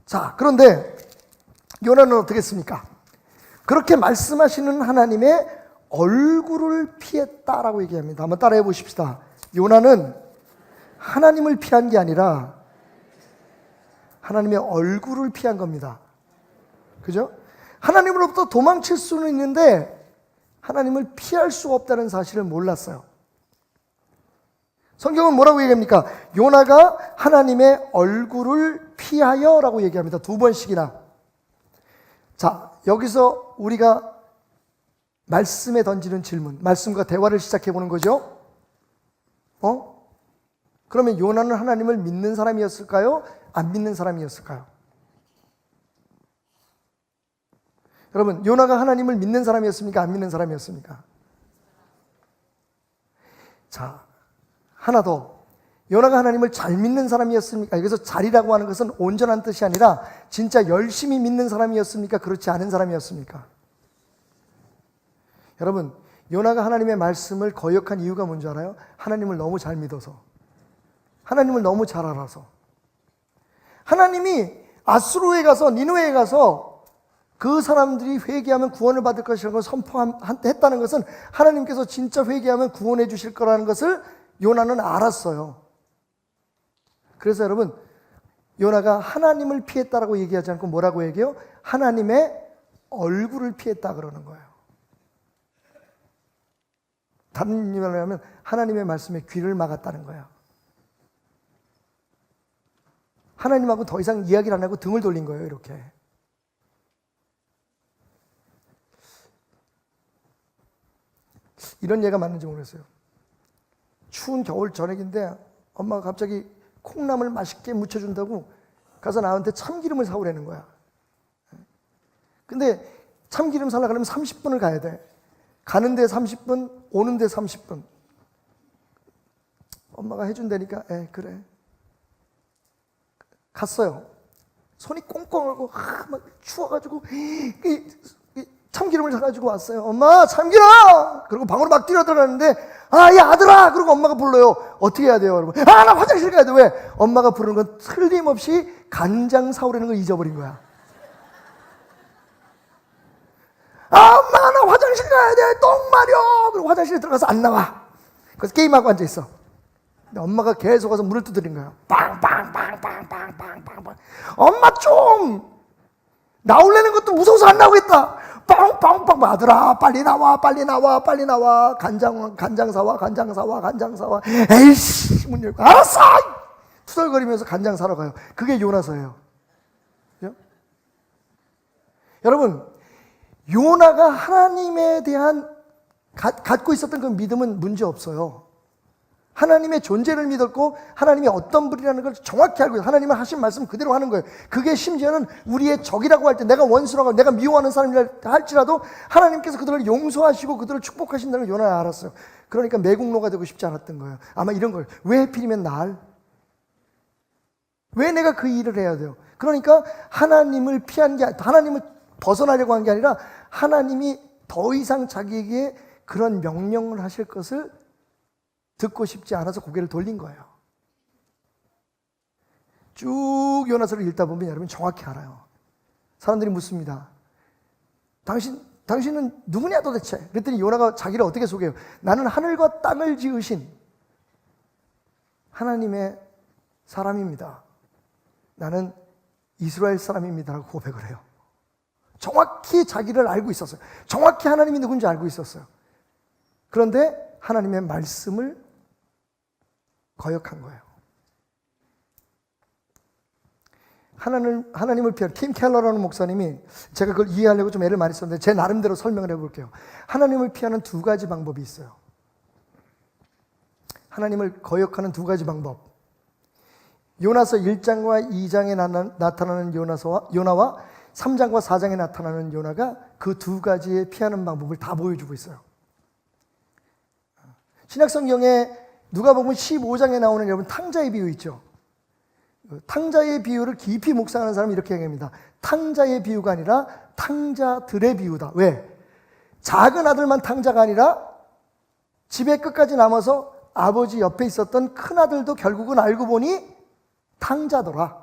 자, 그런데 요나는 어떻게 했습니까? 그렇게 말씀하시는 하나님의 얼굴을 피했다라고 얘기합니다. 한번 따라해 보십시다. 요나는 하나님을 피한 게 아니라 하나님의 얼굴을 피한 겁니다. 그죠? 하나님으로부터 도망칠 수는 있는데 하나님을 피할 수 없다는 사실을 몰랐어요. 성경은 뭐라고 얘기합니까? 요나가 하나님의 얼굴을 피하여 라고 얘기합니다. 2번씩이나. 자, 여기서 우리가 말씀에 던지는 질문, 말씀과 대화를 시작해 보는 거죠. 그러면 요나는 하나님을 믿는 사람이었을까요? 안 믿는 사람이었을까요? 여러분, 요나가 하나님을 믿는 사람이었습니까? 안 믿는 사람이었습니까? 자, 하나 더. 요나가 하나님을 잘 믿는 사람이었습니까? 여기서 잘이라고 하는 것은 온전한 뜻이 아니라 진짜 열심히 믿는 사람이었습니까? 그렇지 않은 사람이었습니까? 여러분, 요나가 하나님의 말씀을 거역한 이유가 뭔지 알아요? 하나님을 너무 잘 믿어서, 하나님을 너무 잘 알아서. 하나님이 아수르에 가서, 니느웨에 가서 그 사람들이 회개하면 구원을 받을 것이라는 걸 선포했다는 것은 하나님께서 진짜 회개하면 구원해 주실 거라는 것을 요나는 알았어요. 그래서 여러분, 요나가 하나님을 피했다라고 얘기하지 않고 뭐라고 얘기해요? 하나님의 얼굴을 피했다 그러는 거예요. 다른 말로 하면 하나님의 말씀에 귀를 막았다는 거예요. 하나님하고 더 이상 이야기를 안 하고 등을 돌린 거예요, 이렇게. 이런 예가 맞는지 모르겠어요. 추운 겨울 저녁인데 엄마가 갑자기 콩나물 맛있게 무쳐준다고 가서 나한테 참기름을 사오라는 거야. 근데 참기름 사려고 하면 30분을 가야 돼. 가는데 30분, 오는데 30분. 엄마가 해준다니까, 그래. 갔어요. 손이 꽁꽁하고 막 추워가지고 참기름을 사가지고 왔어요. 엄마, 참기름! 그리고 방으로 막 뛰어 들어가는데, 야, 아들아! 그러고 엄마가 불러요. 어떻게 해야 돼요, 여러분? 나 화장실 가야 돼. 왜? 엄마가 부르는 건 틀림없이 간장 사오라는 걸 잊어버린 거야. 엄마, 나 화장실 가야 돼. 똥 마려. 그리고 화장실에 들어가서 안 나와. 그래서 게임하고 앉아있어. 근데 엄마가 계속 와서 문을 두드린 거야. 빵빵빵빵빵빵빵빵. 엄마 좀! 나오려는 것도 무서워서 안 나오겠다. 빵빵빵. 아들아, 빨리 나와, 빨리 나와, 빨리 나와. 간장 사와, 간장 사와, 간장 사와. 에이씨, 문 열고. 알았어! 투덜거리면서 간장 사러 가요. 그게 요나서예요. 그죠? 여러분, 요나가 하나님에 대한 갖고 있었던 그 믿음은 문제 없어요. 하나님의 존재를 믿었고 하나님이 어떤 분이라는 걸 정확히 알고 있어요. 하나님은 하신 말씀 그대로 하는 거예요. 그게 심지어는 우리의 적이라고 할 때, 내가 원수라고 하고 내가 미워하는 사람이라 할지라도 하나님께서 그들을 용서하시고 그들을 축복하신다는 걸 요나가 알았어요. 그러니까 매국노가 되고 싶지 않았던 거예요. 아마 이런 걸, 왜 하필이면 날? 왜 내가 그 일을 해야 돼요? 그러니까 하나님을 피한 게, 하나님을 벗어나려고 한 게 아니라 하나님이 더 이상 자기에게 그런 명령을 하실 것을 듣고 싶지 않아서 고개를 돌린 거예요. 쭉 요나서를 읽다 보면 여러분 정확히 알아요. 사람들이 묻습니다. 당신은 누구냐 도대체? 그랬더니 요나가 자기를 어떻게 소개해요? 나는 하늘과 땅을 지으신 하나님의 사람입니다. 나는 이스라엘 사람입니다라고 고백을 해요. 정확히 자기를 알고 있었어요. 정확히 하나님이 누군지 알고 있었어요. 그런데 하나님의 말씀을 거역한 거예요. 하나님을 피한 팀 켈러라는 목사님이, 제가 그걸 이해하려고 좀 애를 많이 썼는데 제 나름대로 설명을 해볼게요. 하나님을 피하는 두 가지 방법이 있어요. 하나님을 거역하는 두 가지 방법. 요나서 1장과 2장에 나타나는 요나와 3장과 4장에 나타나는 요나가 그 두 가지의 피하는 방법을 다 보여주고 있어요. 신약성경에 누가복음 15장에 나오는 여러분 탕자의 비유 있죠. 탕자의 비유를 깊이 묵상하는 사람은 이렇게 얘기합니다. 탕자의 비유가 아니라 탕자들의 비유다. 왜? 작은 아들만 탕자가 아니라 집에 끝까지 남아서 아버지 옆에 있었던 큰 아들도 결국은 알고 보니 탕자더라.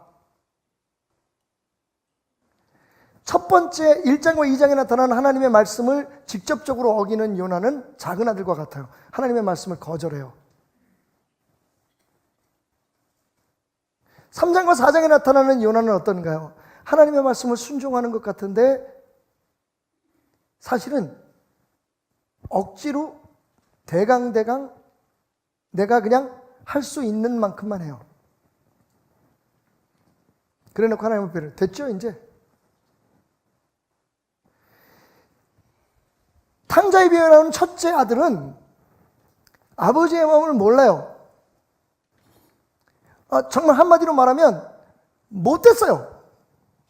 첫 번째 1장과 2장에 나타나는 하나님의 말씀을 직접적으로 어기는 요나는 작은 아들과 같아요. 하나님의 말씀을 거절해요. 3장과 4장에 나타나는 요나는 어떤가요? 하나님의 말씀을 순종하는 것 같은데 사실은 억지로 대강 내가 그냥 할 수 있는 만큼만 해요. 그래 놓고 하나님을 배려. 됐죠 이제? 탕자의 비유에 나오는 첫째 아들은 아버지의 마음을 몰라요. 정말 한마디로 말하면 못됐어요.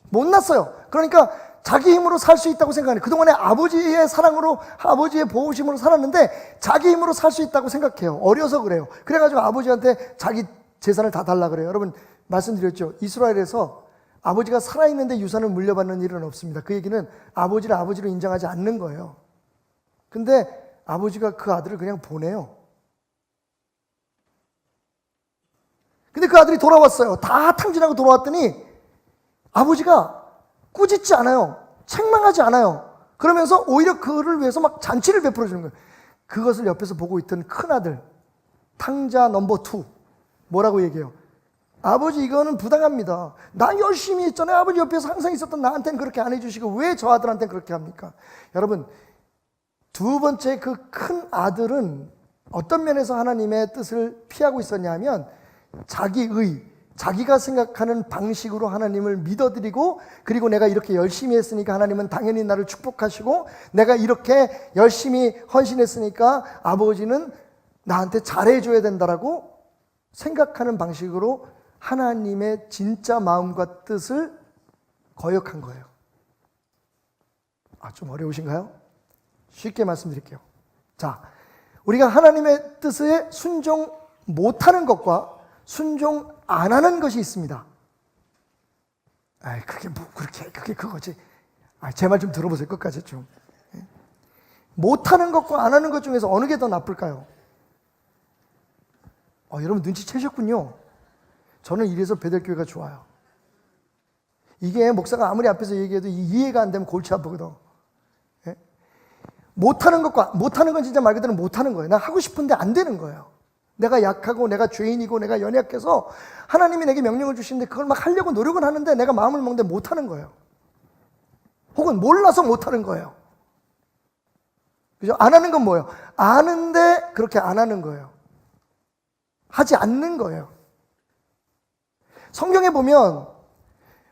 못났어요. 그러니까 자기 힘으로 살 수 있다고 생각해요. 그동안에 아버지의 사랑으로, 아버지의 보호심으로 살았는데 자기 힘으로 살 수 있다고 생각해요. 어려서 그래요. 그래가지고 아버지한테 자기 재산을 다 달라 그래요. 여러분 말씀드렸죠. 이스라엘에서 아버지가 살아있는데 유산을 물려받는 일은 없습니다. 그 얘기는 아버지를 아버지로 인정하지 않는 거예요. 근데 아버지가 그 아들을 그냥 보내요. 근데 그 아들이 돌아왔어요. 다 탕진하고 돌아왔더니 아버지가 꾸짖지 않아요. 책망하지 않아요. 그러면서 오히려 그를 위해서 막 잔치를 베풀어 주는 거예요. 그것을 옆에서 보고 있던 큰 아들, 탕자 넘버 2 뭐라고 얘기해요? 아버지 이거는 부당합니다. 나 열심히 했잖아요. 아버지 옆에서 항상 있었던 나한테는 그렇게 안 해주시고 왜 저 아들한테는 그렇게 합니까? 여러분 두 번째 그 큰 아들은 어떤 면에서 하나님의 뜻을 피하고 있었냐 하면 자기가 생각하는 방식으로 하나님을 믿어드리고 그리고 내가 이렇게 열심히 했으니까 하나님은 당연히 나를 축복하시고 내가 이렇게 열심히 헌신했으니까 아버지는 나한테 잘해줘야 된다라고 생각하는 방식으로 하나님의 진짜 마음과 뜻을 거역한 거예요. 좀 어려우신가요? 쉽게 말씀드릴게요. 자, 우리가 하나님의 뜻에 순종 못하는 것과 순종 안 하는 것이 있습니다. 그게 그거지. 제 말 좀 들어보세요. 끝까지 좀. 못하는 것과 안 하는 것 중에서 어느 게 더 나쁠까요? 여러분 눈치채셨군요. 저는 이래서 베델교회가 좋아요. 이게 목사가 아무리 앞에서 얘기해도 이해가 안 되면 골치 아프거든. 못하는 건 진짜 말 그대로 못하는 거예요. 나 하고 싶은데 안 되는 거예요. 내가 약하고 내가 죄인이고 내가 연약해서 하나님이 내게 명령을 주시는데 그걸 막 하려고 노력은 하는데 내가 마음을 먹는데 못하는 거예요. 혹은 몰라서 못하는 거예요. 그죠? 안 하는 건 뭐예요? 아는데 그렇게 안 하는 거예요. 하지 않는 거예요. 성경에 보면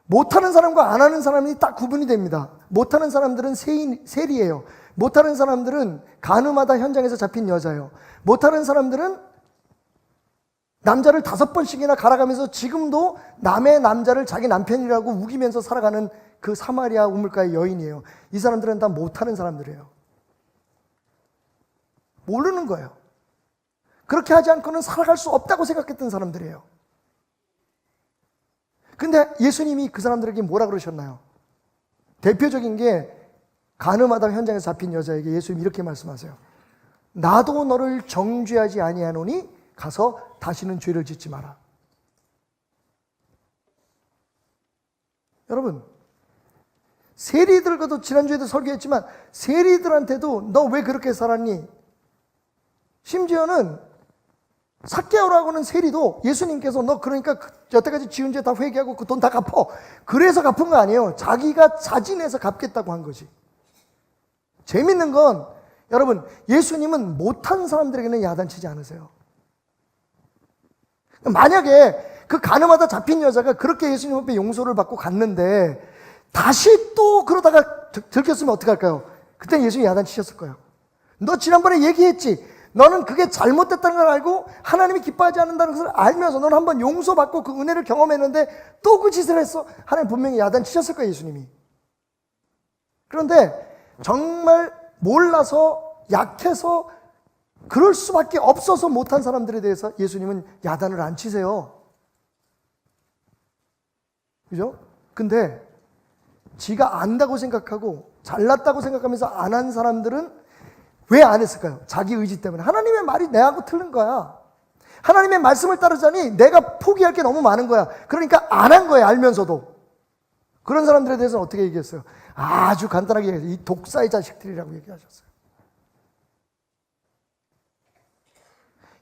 못하는 사람과 안 하는 사람이 딱 구분이 됩니다. 못하는 사람들은 세리예요. 못하는 사람들은 간음하다 현장에서 잡힌 여자예요. 못하는 사람들은 남자를 5번씩이나 갈아가면서 지금도 남의 남자를 자기 남편이라고 우기면서 살아가는 그 사마리아 우물가의 여인이에요. 이 사람들은 다 못하는 사람들이에요. 모르는 거예요. 그렇게 하지 않고는 살아갈 수 없다고 생각했던 사람들이에요. 근데 예수님이 그 사람들에게 뭐라 그러셨나요? 대표적인 게 간음하다 현장에서 잡힌 여자에게 예수님이 이렇게 말씀하세요. 나도 너를 정죄하지 아니하노니 가서 다시는 죄를 짓지 마라. 여러분 세리들과도 지난주에도 설교했지만 세리들한테도 너 왜 그렇게 살았니? 심지어는 삭개오라고 하는 세리도 예수님께서 너 그러니까 여태까지 지은 죄 다 회개하고 그 돈 다 갚어. 그래서 갚은 거 아니에요. 자기가 자진해서 갚겠다고 한 거지. 재밌는 건 여러분 예수님은 못한 사람들에게는 야단치지 않으세요. 만약에 그 가늠하다 잡힌 여자가 그렇게 예수님 앞에 용서를 받고 갔는데 다시 또 그러다가 들켰으면 어떡할까요? 그때 예수님이 야단치셨을 거예요. 너 지난번에 얘기했지. 너는 그게 잘못됐다는 걸 알고 하나님이 기뻐하지 않는다는 것을 알면서 너는 한번 용서받고 그 은혜를 경험했는데 또 그 짓을 했어. 하나님 분명히 야단치셨을 거예요, 예수님이. 그런데 정말 몰라서 약해서 그럴 수밖에 없어서 못한 사람들에 대해서 예수님은 야단을 안 치세요. 그죠? 근데 지가 안다고 생각하고 잘났다고 생각하면서 안 한 사람들은 왜 안 했을까요? 자기 의지 때문에. 하나님의 말이 내하고 틀린 거야. 하나님의 말씀을 따르자니 내가 포기할 게 너무 많은 거야. 그러니까 안 한 거예요, 알면서도. 그런 사람들에 대해서는 어떻게 얘기했어요? 아주 간단하게 얘기했어요. 이 독사의 자식들이라고 얘기하셨어요.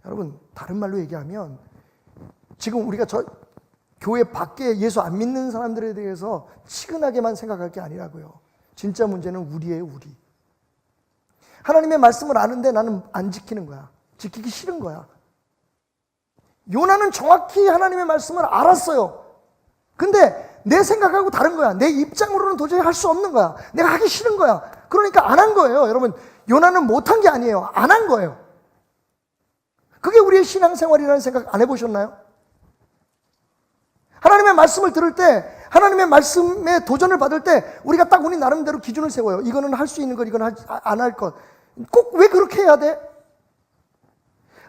여러분, 다른 말로 얘기하면 지금 우리가 교회 밖에 예수 안 믿는 사람들에 대해서 치근하게만 생각할 게 아니라고요. 진짜 문제는 우리예요, 우리. 하나님의 말씀을 아는데 나는 안 지키는 거야. 지키기 싫은 거야. 요나는 정확히 하나님의 말씀을 알았어요. 근데 내 생각하고 다른 거야. 내 입장으로는 도저히 할 수 없는 거야. 내가 하기 싫은 거야. 그러니까 안 한 거예요. 여러분, 요나는 못한 게 아니에요. 안 한 거예요. 그게 우리의 신앙생활이라는 생각 안 해보셨나요? 하나님의 말씀을 들을 때, 하나님의 말씀에 도전을 받을 때 우리가 딱 우리 나름대로 기준을 세워요. 이거는 할 수 있는 것, 이건 안 할 것. 꼭 왜 그렇게 해야 돼?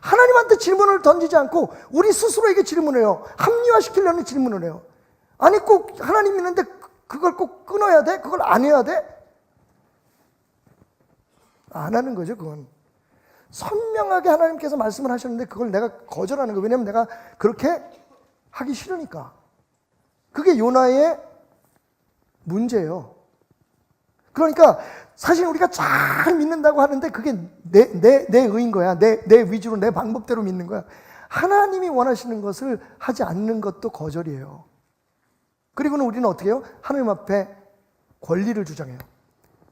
하나님한테 질문을 던지지 않고 우리 스스로에게 질문을 해요. 합리화시키려는 질문을 해요. 아니 꼭 하나님 있는데 그걸 꼭 끊어야 돼? 그걸 안 해야 돼? 안 하는 거죠, 그건. 선명하게 하나님께서 말씀을 하셨는데 그걸 내가 거절하는 거예요. 왜냐하면 내가 그렇게 하기 싫으니까. 그게 요나의 문제예요. 그러니까 사실 우리가 잘 믿는다고 하는데 그게 내 의인 거야. 내 위주로 내 방법대로 믿는 거야. 하나님이 원하시는 것을 하지 않는 것도 거절이에요. 그리고는 우리는 어떻게 해요? 하나님 앞에 권리를 주장해요.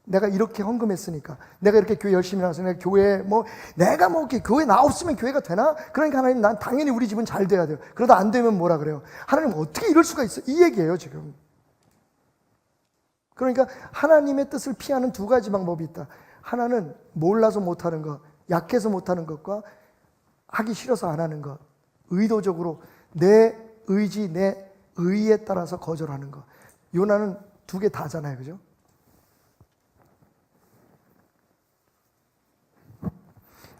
내가 이렇게 헌금했으니까, 내가 이렇게 교회 열심히 나와서 내가 교회 내가 이렇게 교회 나 없으면 교회가 되나? 그러니까 하나님, 난 당연히 우리 집은 잘 돼야 돼요. 그러다 안 되면 뭐라 그래요? 하나님 어떻게 이럴 수가 있어? 이 얘기예요, 지금. 그러니까 하나님의 뜻을 피하는 두 가지 방법이 있다. 하나는 몰라서 못하는 것, 약해서 못하는 것과 하기 싫어서 안 하는 것, 의도적으로 내 의지, 내 의에 따라서 거절하는 것. 요나는 두 개 다잖아요, 그죠?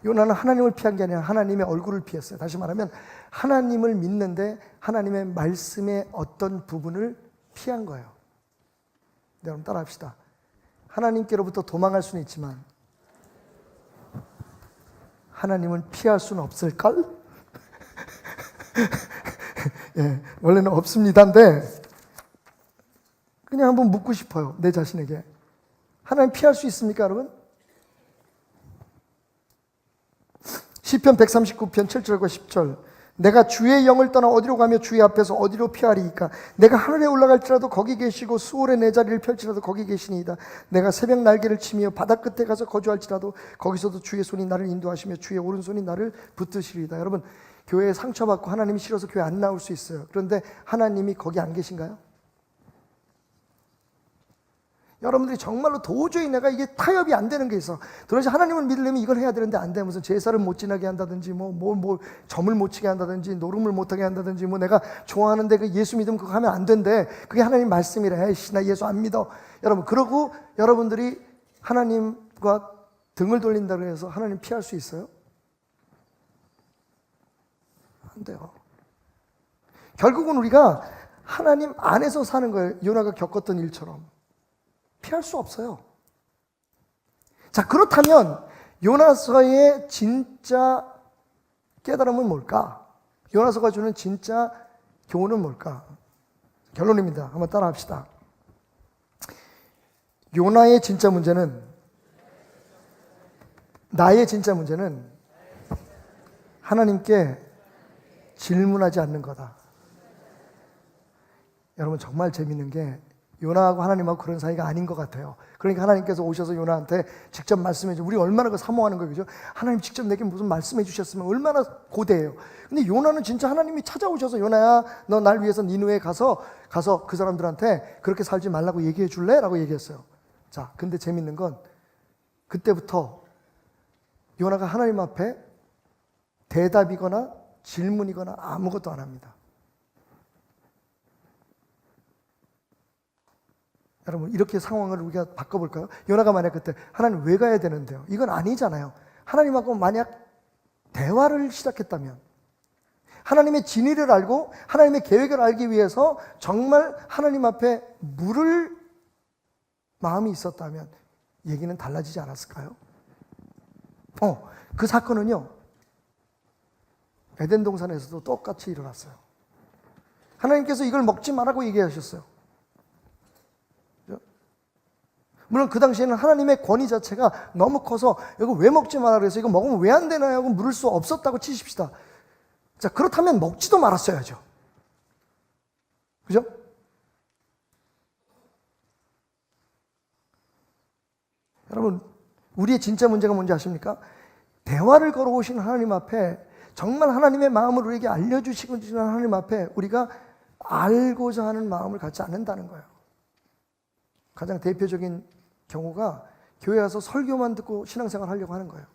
요나는 하나님을 피한 게 아니라 하나님의 얼굴을 피했어요. 다시 말하면 하나님을 믿는데 하나님의 말씀의 어떤 부분을 피한 거예요. 네, 여러분 따라합시다. 하나님께로부터 도망할 수는 있지만 하나님은 피할 수는 없을걸? 예, 원래는 없습니다인데 그냥 한번 묻고 싶어요. 내 자신에게. 하나님 피할 수 있습니까, 여러분? 시편 139편 7절과 10절. 내가 주의 영을 떠나 어디로 가며 주의 앞에서 어디로 피하리이까? 내가 하늘에 올라갈지라도 거기 계시고 수월에 내 자리를 펼치라도 거기 계시니이다. 내가 새벽 날개를 치며 바다 끝에 가서 거주할지라도 거기서도 주의 손이 나를 인도하시며 주의 오른손이 나를 붙드시리이다. 여러분, 교회에 상처받고 하나님이 싫어서 교회 안 나올 수 있어요. 그런데 하나님이 거기 안 계신가요? 여러분들이 정말로 도저히 내가 이게 타협이 안 되는 게 있어. 도대체 하나님을 믿으려면 이걸 해야 되는데 안 돼. 무슨 제사를 못 지나게 한다든지, 점을 못 치게 한다든지, 노름을 못 하게 한다든지, 내가 좋아하는데 그 예수 믿으면 그거 하면 안 된대. 그게 하나님 말씀이래. 에이씨, 나 예수 안 믿어. 여러분, 그러고 여러분들이 하나님과 등을 돌린다고 해서 하나님 피할 수 있어요? 안 돼요. 결국은 우리가 하나님 안에서 사는 거예요. 요나가 겪었던 일처럼. 피할 수 없어요. 자, 그렇다면 요나서의 진짜 깨달음은 뭘까? 요나서가 주는 진짜 교훈은 뭘까? 결론입니다. 한번 따라 합시다. 요나의 진짜 문제는, 나의 진짜 문제는 하나님께 질문하지 않는 거다. 여러분, 정말 재밌는 게 요나하고 하나님하고 그런 사이가 아닌 것 같아요. 그러니까 하나님께서 오셔서 요나한테 직접 말씀해 주죠. 우리 얼마나 그 사모하는 거예요, 그죠? 하나님 직접 내게 무슨 말씀해 주셨으면 얼마나 고대해요. 근데 요나는 진짜 하나님이 찾아오셔서 요나야, 너 날 위해서 니느웨에 가서 그 사람들한테 그렇게 살지 말라고 얘기해 줄래? 라고 얘기했어요. 자, 근데 재밌는 건 그때부터 요나가 하나님 앞에 대답이거나 질문이거나 아무것도 안 합니다. 여러분, 이렇게 상황을 우리가 바꿔볼까요? 요나가 만약 그때 하나님 왜 가야 되는데요? 이건 아니잖아요. 하나님하고 만약 대화를 시작했다면, 하나님의 진리를 알고 하나님의 계획을 알기 위해서 정말 하나님 앞에 물을 마음이 있었다면 얘기는 달라지지 않았을까요? 그 사건은요, 에덴 동산에서도 똑같이 일어났어요. 하나님께서 이걸 먹지 말라고 얘기하셨어요. 물론 그 당시에는 하나님의 권위 자체가 너무 커서 이거 왜 먹지 마라 그래서 이거 먹으면 왜 안 되나요? 하고 물을 수 없었다고 치십시다. 자, 그렇다면 먹지도 말았어야죠. 그죠? 여러분, 우리의 진짜 문제가 뭔지 아십니까? 대화를 걸어오신 하나님 앞에, 정말 하나님의 마음을 우리에게 알려주시고 계시는 하나님 앞에 우리가 알고자 하는 마음을 갖지 않는다는 거예요. 가장 대표적인 경우가 교회 와서 설교만 듣고 신앙생활 하려고 하는 거예요.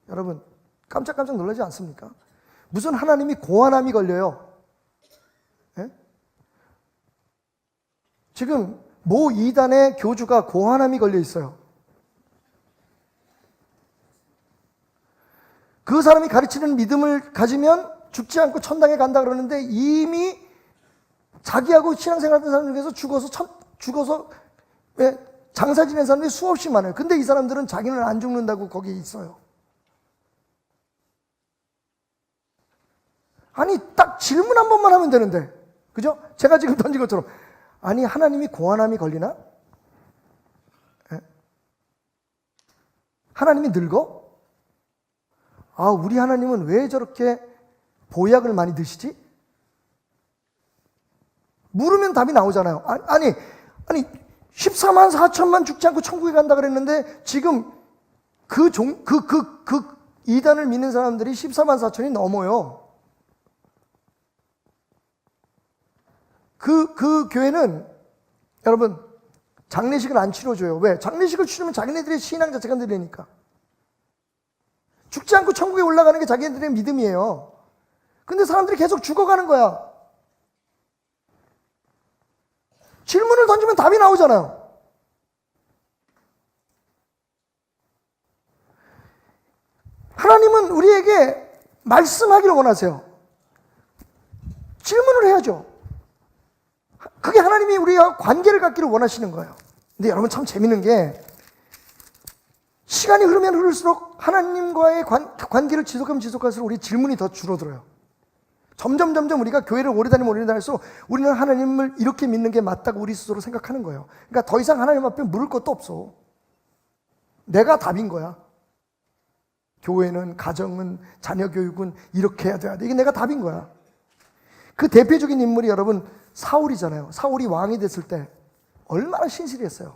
여러분, 깜짝깜짝 놀라지 않습니까? 무슨 하나님이 고안함이 걸려요. 예? 지금 모 이단의 교주가 고안함이 걸려 있어요. 그 사람이 가르치는 믿음을 가지면 죽지 않고 천당에 간다 그러는데 이미 자기하고 신앙생활하던 사람 중에서 죽어서 장사 지낸 사람들이 수없이 많아요. 근데 이 사람들은 자기는 안 죽는다고 거기에 있어요. 아니, 딱 질문 한 번만 하면 되는데, 그죠? 제가 지금 던진 것처럼, 아니, 하나님이 고안함이 걸리나? 예? 하나님이 늙어? 아, 우리 하나님은 왜 저렇게 보약을 많이 드시지? 물으면 답이 나오잖아요. 아니 14만 4천만 죽지 않고 천국에 간다 그랬는데 지금 그 이단을 믿는 사람들이 14만 4천이 넘어요. 그 교회는 여러분 장례식을 안 치러줘요. 왜? 장례식을 치르면 자기네들의 신앙 자체가 늘리니까. 죽지 않고 천국에 올라가는 게 자기네들의 믿음이에요. 근데 사람들이 계속 죽어가는 거야. 질문을 던지면 답이 나오잖아요. 하나님은 우리에게 말씀하기를 원하세요. 질문을 해야죠. 그게 하나님이 우리와 관계를 갖기를 원하시는 거예요. 근데 여러분 참 재밌는 게 시간이 흐르면 흐를수록 하나님과의 관계를 지속할수록 우리 질문이 더 줄어들어요. 점점 우리가 교회를 오래 다닐수록 우리는 하나님을 이렇게 믿는 게 맞다고 우리 스스로 생각하는 거예요. 그러니까 더 이상 하나님 앞에 물을 것도 없어. 내가 답인 거야. 교회는, 가정은, 자녀 교육은 이렇게 해야 돼. 이게 내가 답인 거야. 그 대표적인 인물이 여러분 사울이잖아요. 사울이 왕이 됐을 때 얼마나 신실했어요.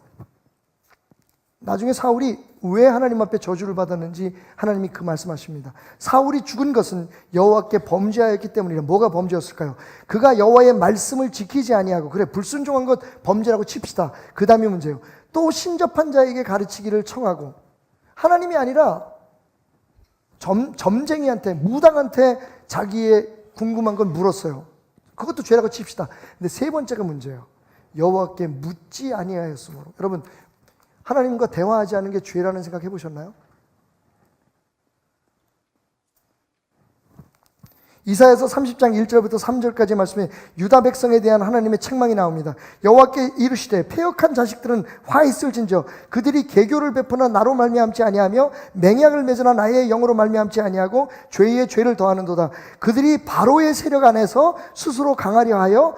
나중에 사울이 왜 하나님 앞에 저주를 받았는지 하나님이 그 말씀하십니다. 사울이 죽은 것은 여호와께 범죄하였기 때문이라. 뭐가 범죄였을까요? 그가 여호와의 말씀을 지키지 아니하고, 그래 불순종한 것 범죄라고 칩시다. 그 다음이 문제예요. 또 신접한 자에게 가르치기를 청하고, 하나님이 아니라 점쟁이한테, 무당한테 자기의 궁금한 걸 물었어요. 그것도 죄라고 칩시다. 근데 세 번째가 문제예요. 여호와께 묻지 아니하였으므로. 여러분, 하나님과 대화하지 않은 게 죄라는 생각 해보셨나요? 이사야서 30장 1절부터 3절까지 말씀에 유다 백성에 대한 하나님의 책망이 나옵니다. 여호와께 이르시되 패역한 자식들은 화 있을진저 그들이 계교를 베푸나 나로 말미암지 아니하며 맹약을 맺으나 나의 영으로 말미암지 아니하고 죄에 죄를 더하는도다. 그들이 바로의 세력 안에서 스스로 강하려 하여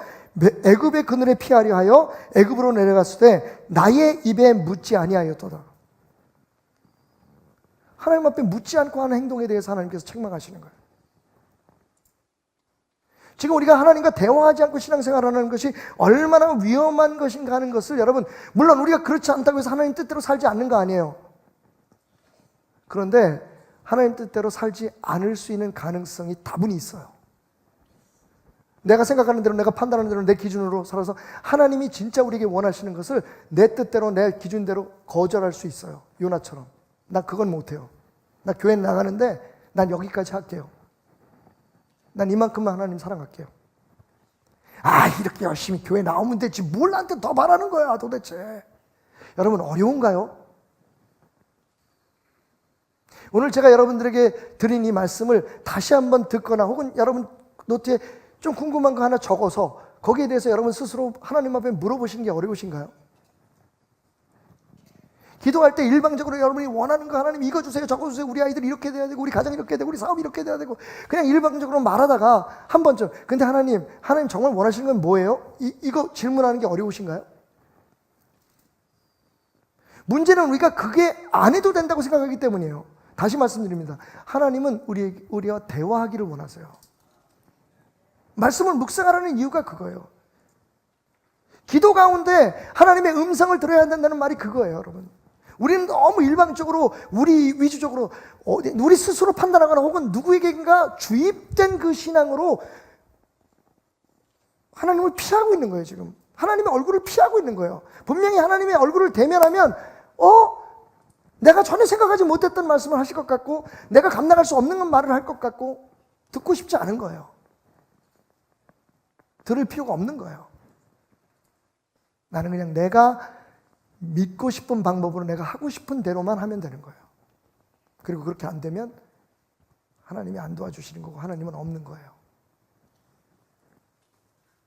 애굽의 그늘에 피하려 하여 애굽으로 내려갔을 때 나의 입에 묻지 아니하였도다. 하나님 앞에 묻지 않고 하는 행동에 대해서 하나님께서 책망하시는 거예요. 지금 우리가 하나님과 대화하지 않고 신앙생활하는 것이 얼마나 위험한 것인가 하는 것을 여러분, 물론 우리가 그렇지 않다고 해서 하나님 뜻대로 살지 않는 거 아니에요. 그런데 하나님 뜻대로 살지 않을 수 있는 가능성이 다분히 있어요. 내가 생각하는 대로, 내가 판단하는 대로, 내 기준으로 살아서 하나님이 진짜 우리에게 원하시는 것을 내 뜻대로, 내 기준대로 거절할 수 있어요. 요나처럼. 나 그건 못해요. 나 교회 나가는데 난 여기까지 할게요. 난 이만큼만 하나님 사랑할게요. 아, 이렇게 열심히 교회 나오면 되지 뭘 나한테 더 바라는 거야 도대체. 여러분, 어려운가요? 오늘 제가 여러분들에게 드린 이 말씀을 다시 한번 듣거나 혹은 여러분 노트에 좀 궁금한 거 하나 적어서 거기에 대해서 여러분 스스로 하나님 앞에 물어보시는 게 어려우신가요? 기도할 때 일방적으로 여러분이 원하는 거 하나님 이거 주세요, 저거 주세요, 우리 아이들 이렇게 돼야 되고 우리 가정 이렇게 되고 우리 사업 이렇게 돼야 되고 그냥 일방적으로 말하다가 한 번쯤, 근데 하나님 정말 원하시는 건 뭐예요? 이거 질문하는 게 어려우신가요? 문제는 우리가 그게 안 해도 된다고 생각하기 때문이에요. 다시 말씀드립니다. 하나님은 우리와 대화하기를 원하세요. 말씀을 묵상하라는 이유가 그거예요. 기도 가운데 하나님의 음성을 들어야 된다는 말이 그거예요, 여러분. 우리는 너무 일방적으로 우리 위주적으로 우리 스스로 판단하거나 혹은 누구에게인가 주입된 그 신앙으로 하나님을 피하고 있는 거예요. 지금 하나님의 얼굴을 피하고 있는 거예요. 분명히 하나님의 얼굴을 대면하면 내가 전혀 생각하지 못했던 말씀을 하실 것 같고 내가 감당할 수 없는 말을 할 것 같고 듣고 싶지 않은 거예요. 들을 필요가 없는 거예요. 나는 그냥 내가 믿고 싶은 방법으로 내가 하고 싶은 대로만 하면 되는 거예요. 그리고 그렇게 안 되면 하나님이 안 도와주시는 거고 하나님은 없는 거예요.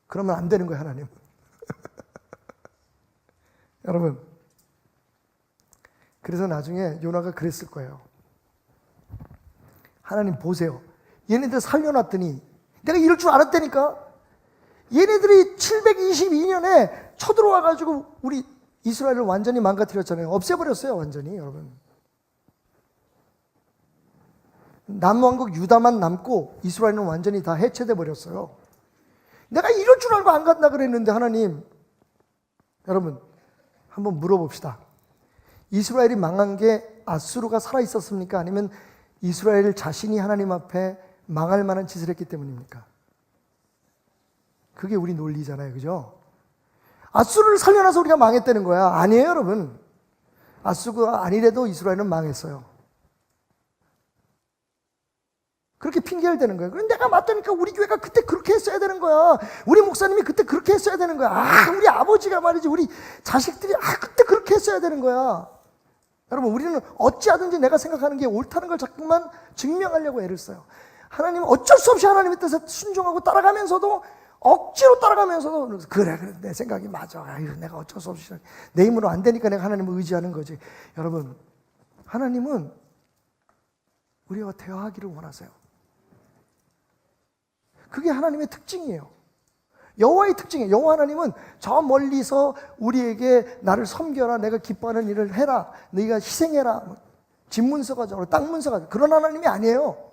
그러면 안 되는 거예요, 하나님은. 여러분, 그래서 나중에 요나가 그랬을 거예요. 하나님 보세요. 얘네들 살려놨더니 내가 이럴 줄 알았다니까. 얘네들이 722년에 쳐들어와가지고 우리 이스라엘을 완전히 망가뜨렸잖아요. 없애버렸어요, 완전히. 여러분, 남왕국 유다만 남고 이스라엘은 완전히 다 해체돼 버렸어요. 내가 이럴 줄 알고 안 간다 그랬는데 하나님, 여러분 한번 물어봅시다. 이스라엘이 망한 게 아수르가 살아있었습니까? 아니면 이스라엘 자신이 하나님 앞에 망할 만한 짓을 했기 때문입니까? 그게 우리 논리잖아요, 그죠? 아수르를 살려놔서 우리가 망했다는 거야. 아니에요, 여러분. 아수르가 아니래도 이스라엘은 망했어요. 그렇게 핑계를 대는 거예요. 그런데 내가 맞다니까 우리 교회가 그때 그렇게 했어야 되는 거야. 우리 목사님이 그때 그렇게 했어야 되는 거야. 우리 아버지가 말이지, 우리 자식들이 그때 그렇게 했어야 되는 거야. 여러분, 우리는 어찌하든지 내가 생각하는 게 옳다는 걸 자꾸만 증명하려고 애를 써요. 하나님은 어쩔 수 없이 하나님의 뜻에 순종하고 따라가면서도 억지로 따라가면서도 그래 내 생각이 맞아. 아유, 내가 어쩔 수 없이 내 힘으로 안 되니까 내가 하나님을 의지하는 거지. 여러분, 하나님은 우리와 대화하기를 원하세요. 그게 하나님의 특징이에요. 여호와의 특징이에요. 여호와 하나님은 저 멀리서 우리에게 나를 섬겨라, 내가 기뻐하는 일을 해라, 네가 희생해라, 집문서 가져라, 땅 문서 가져라, 그런 하나님이 아니에요.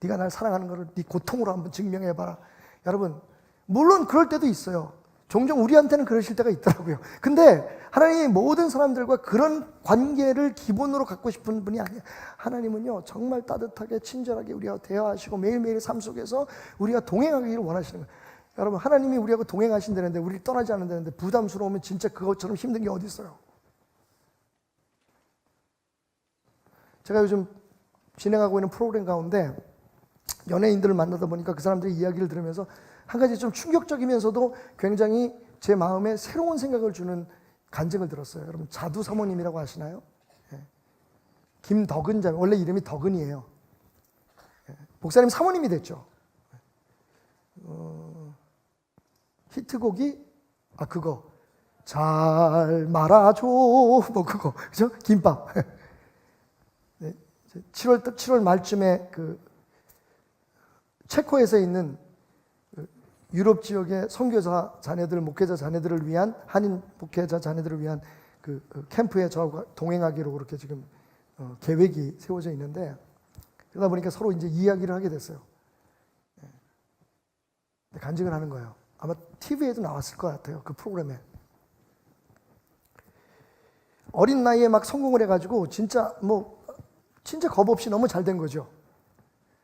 네가 날 사랑하는 것을 네 고통으로 한번 증명해봐라. 여러분, 물론 그럴 때도 있어요. 종종 우리한테는 그러실 때가 있더라고요. 근데 하나님이 모든 사람들과 그런 관계를 기본으로 갖고 싶은 분이 아니에요. 하나님은요, 정말 따뜻하게 친절하게 우리와 대화하시고 매일매일 삶 속에서 우리가 동행하기를 원하시는 거예요. 여러분, 하나님이 우리하고 동행하신다는데 우리를 떠나지 않는다는데 부담스러우면 진짜 그것처럼 힘든 게 어디 있어요. 제가 요즘 진행하고 있는 프로그램 가운데 연예인들을 만나다 보니까 그 사람들의 이야기를 들으면서 한 가지 좀 충격적이면서도 굉장히 제 마음에 새로운 생각을 주는 간증을 들었어요. 여러분, 자두 사모님이라고 아시나요? 김덕은 자매, 원래 이름이 덕은이에요. 목사님 사모님이 됐죠. 히트곡이 그거 잘 말아줘, 뭐 그거, 그죠? 김밥. 네, 7월 말쯤에 그 체코에서 있는 유럽 지역의 선교사 자녀들, 목회자 자녀들을 위한, 한인 목회자 자녀들을 위한 그 캠프에 저하고 동행하기로 그렇게 지금 계획이 세워져 있는데, 그러다 보니까 서로 이제 이야기를 하게 됐어요. 간증을 하는 거예요. 아마 TV에도 나왔을 것 같아요. 그 프로그램에. 어린 나이에 막 성공을 해가지고 진짜 겁 없이 너무 잘 된 거죠.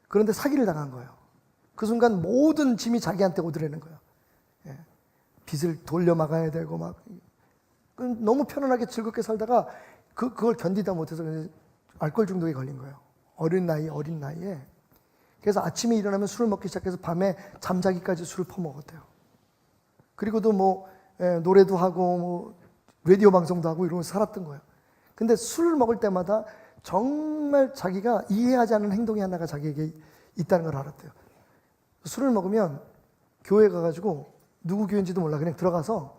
그런데 사기를 당한 거예요. 그 순간 모든 짐이 자기한테 오더라는 거예요. 빚을 돌려막아야 되고 막 너무 편안하게 즐겁게 살다가 그걸 견디다 못해서 알코올 중독에 걸린 거예요. 어린 나이에. 그래서 아침에 일어나면 술을 먹기 시작해서 밤에 잠자기까지 술을 퍼먹었대요. 그리고도 노래도 하고 라디오 방송도 하고 이러면서 살았던 거예요. 근데 술을 먹을 때마다 정말 자기가 이해하지 않는 행동이 하나가 자기에게 있다는 걸 알았대요. 술을 먹으면 교회 가가지고 누구 교회인지도 몰라 그냥 들어가서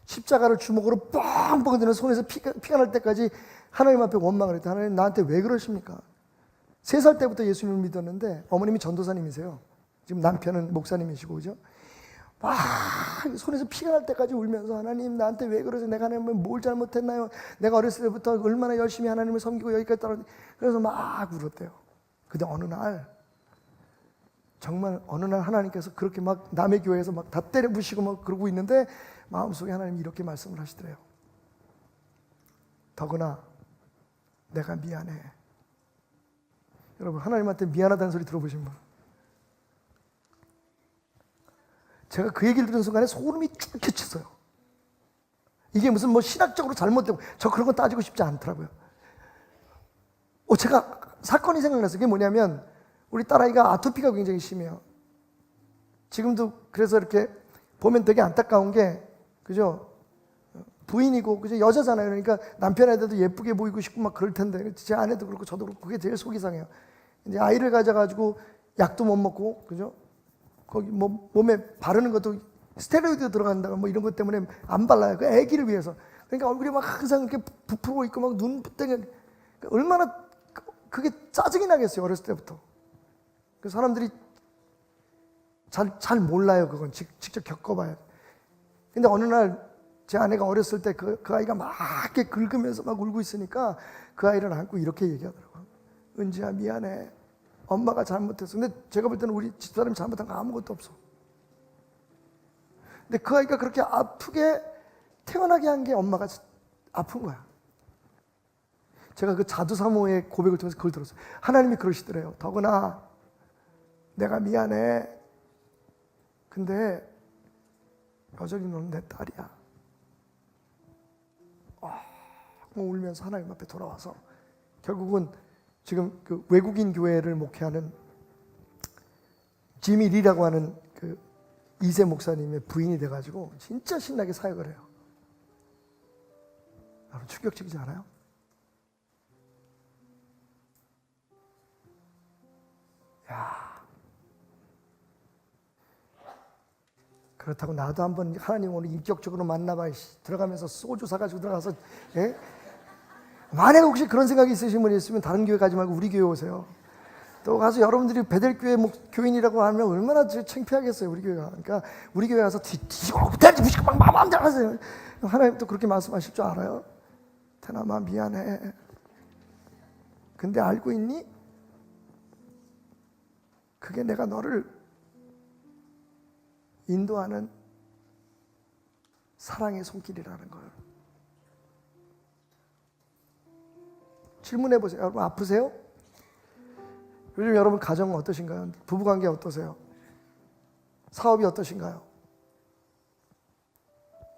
십자가를 주먹으로 뻥뻥 드는 손에서 피가 날 때까지 하나님 앞에 원망을 했대. 하나님 나한테 왜 그러십니까? 3살 때부터 예수님을 믿었는데 어머님이 전도사님이세요. 지금 남편은 목사님이시고 그죠? 막 손에서 피가 날 때까지 울면서 하나님 나한테 왜 그러세요? 내가 하나님을 뭘 잘못했나요? 내가 어렸을 때부터 얼마나 열심히 하나님을 섬기고 여기까지 따라 그래서 막 울었대요. 근데 정말 어느 날 하나님께서 그렇게 막 남의 교회에서 막 다 때려 부시고 막 그러고 있는데 마음속에 하나님이 이렇게 말씀을 하시더래요. 더구나 내가 미안해. 여러분 하나님한테 미안하다는 소리 들어보신 분? 제가 그 얘기를 들은 순간에 소름이 쭉 끼쳤어요. 이게 무슨 신학적으로 잘못되고 저 그런 거 따지고 싶지 않더라고요. 제가 사건이 생각났어요. 그게 뭐냐면 우리 딸아이가 아토피가 굉장히 심해요. 지금도 그래서 이렇게 보면 되게 안타까운 게 그죠? 부인이고 그죠? 여자잖아요. 그러니까 남편한테도 예쁘게 보이고 싶고 막 그럴 텐데 제 아내도 그렇고 저도 그렇고 그게 제일 속이 상해요. 이제 아이를 가져가지고 약도 못 먹고 그죠? 거기 몸에 바르는 것도 스테로이드 들어간다고 이런 것 때문에 안 발라요. 그 아기를 위해서. 그러니까 얼굴이 막 항상 이렇게 부풀고 있고 막 눈부땡 얼마나 그게 짜증이 나겠어요. 어렸을 때부터. 그 사람들이 잘 몰라요. 그건 직접 겪어봐요. 근데 어느 날 제 아내가 어렸을 때 그 아이가 막 이렇게 긁으면서 막 울고 있으니까 그 아이를 안고 이렇게 얘기하더라고요. 은지야 미안해. 엄마가 잘못했어. 근데 제가 볼 때는 우리 집사람이 잘못한 거 아무것도 없어. 근데 그 아이가 그렇게 아프게 태어나게 한 게 엄마가 아픈 거야. 제가 그 자두사모의 고백을 통해서 그걸 들었어요. 하나님이 그러시더래요. 더구나 내가 미안해. 근데 여전히 너는 내 딸이야. 울면서 하나님 앞에 돌아와서 결국은 지금 그 외국인 교회를 목회하는 지미 리라고 하는 그 2세 목사님의 부인이 돼가지고 진짜 신나게 사역을 해요. 여러분 충격적이지 않아요? 그렇다고 나도 한번 하나님 오늘 인격적으로 만나봐. 들어가면서 소주 사가지고 들어가서 만약에 혹시 그런 생각이 있으신 분이 있으면 다른 교회 가지 말고 우리 교회 오세요. 또 가서 여러분들이 베델교회 교인이라고 하면 얼마나 창피하겠어요. 우리 교회가. 그러니까 우리 교회 가서 뒤지고 부시고 막 마음대로 하세요. 하나님 또 그렇게 말씀하실 줄 알아요. 태남아 미안해. 근데 알고 있니? 그게 내가 너를 인도하는 사랑의 손길이라는 걸. 질문해 보세요. 여러분 아프세요? 요즘 여러분 가정은 어떠신가요? 부부관계 어떠세요? 사업이 어떠신가요?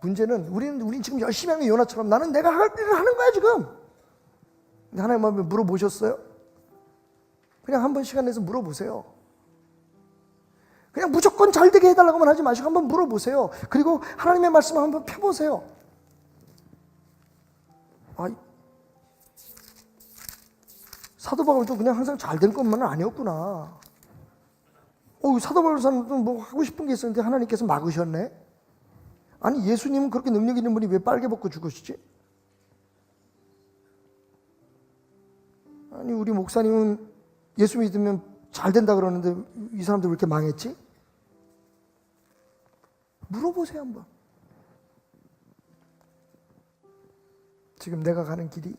문제는 우리는 지금 열심히 하는 요나처럼 나는 내가 할 일을 하는 거야 지금. 근데 하나님한테 물어보셨어요? 그냥 한번 시간 내서 물어보세요. 그냥 무조건 잘 되게 해달라고만 하지 마시고 한번 물어보세요. 그리고 하나님의 말씀을 한번 펴보세요. 사도 바울도 그냥 항상 잘 된 것만은 아니었구나. 사도 바울 사람도 뭐 하고 싶은 게 있었는데 하나님께서 막으셨네. 아니 예수님은 그렇게 능력 있는 분이 왜 빨개 벗고 죽으시지? 아니 우리 목사님은 예수 믿으면 잘 된다 그러는데 이 사람들 왜 이렇게 망했지? 물어보세요 한번. 지금 내가 가는 길이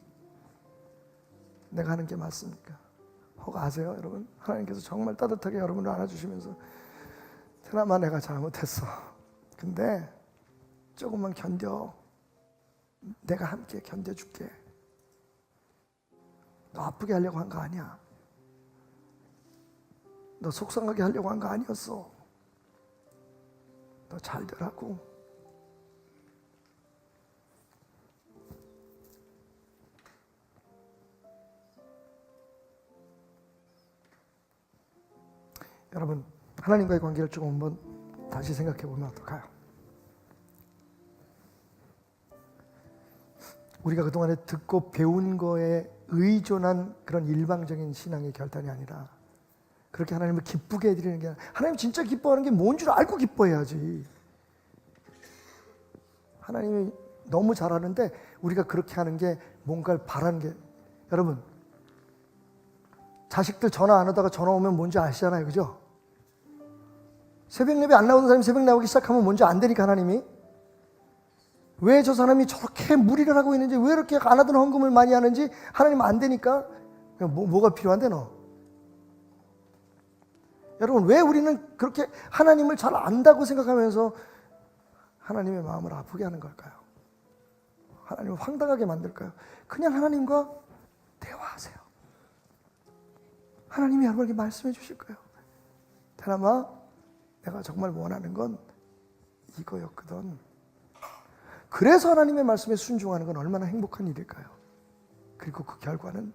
내가 하는 게 맞습니까? 그거 아세요, 여러분? 하나님께서 정말 따뜻하게 여러분을 안아주시면서 테나마 내가 잘못했어. 근데 조금만 견뎌. 내가 함께 견뎌줄게. 너 아프게 하려고 한 거 아니야. 너 속상하게 하려고 한 거 아니었어. 너 잘 되라고. 여러분, 하나님과의 관계를 조금 한번 다시 생각해 보면 어떨까요? 우리가 그동안에 듣고 배운 거에 의존한 그런 일방적인 신앙의 결단이 아니라 그렇게 하나님을 기쁘게 해드리는 게 아니라 하나님 진짜 기뻐하는 게 뭔 줄 알고 기뻐해야지. 하나님이 너무 잘하는데 우리가 그렇게 하는 게 뭔가를 바라는 게, 여러분 자식들 전화 안 하다가 전화 오면 뭔지 아시잖아요, 그죠? 새벽 예배 안 나오는 사람이 새벽 나오기 시작하면 뭔지 안 되니까 하나님이 왜 저 사람이 저렇게 무리를 하고 있는지, 왜 이렇게 안 하던 헌금을 많이 하는지 하나님은 안 되니까 뭐가 필요한데 너? 여러분, 왜 우리는 그렇게 하나님을 잘 안다고 생각하면서 하나님의 마음을 아프게 하는 걸까요? 하나님을 황당하게 만들까요? 그냥 하나님과 대화하세요. 하나님이 여러분에게 말씀해 주실 거예요. 테나마, 내가 정말 원하는 건 이거였거든. 그래서 하나님의 말씀에 순종하는 건 얼마나 행복한 일일까요? 그리고 그 결과는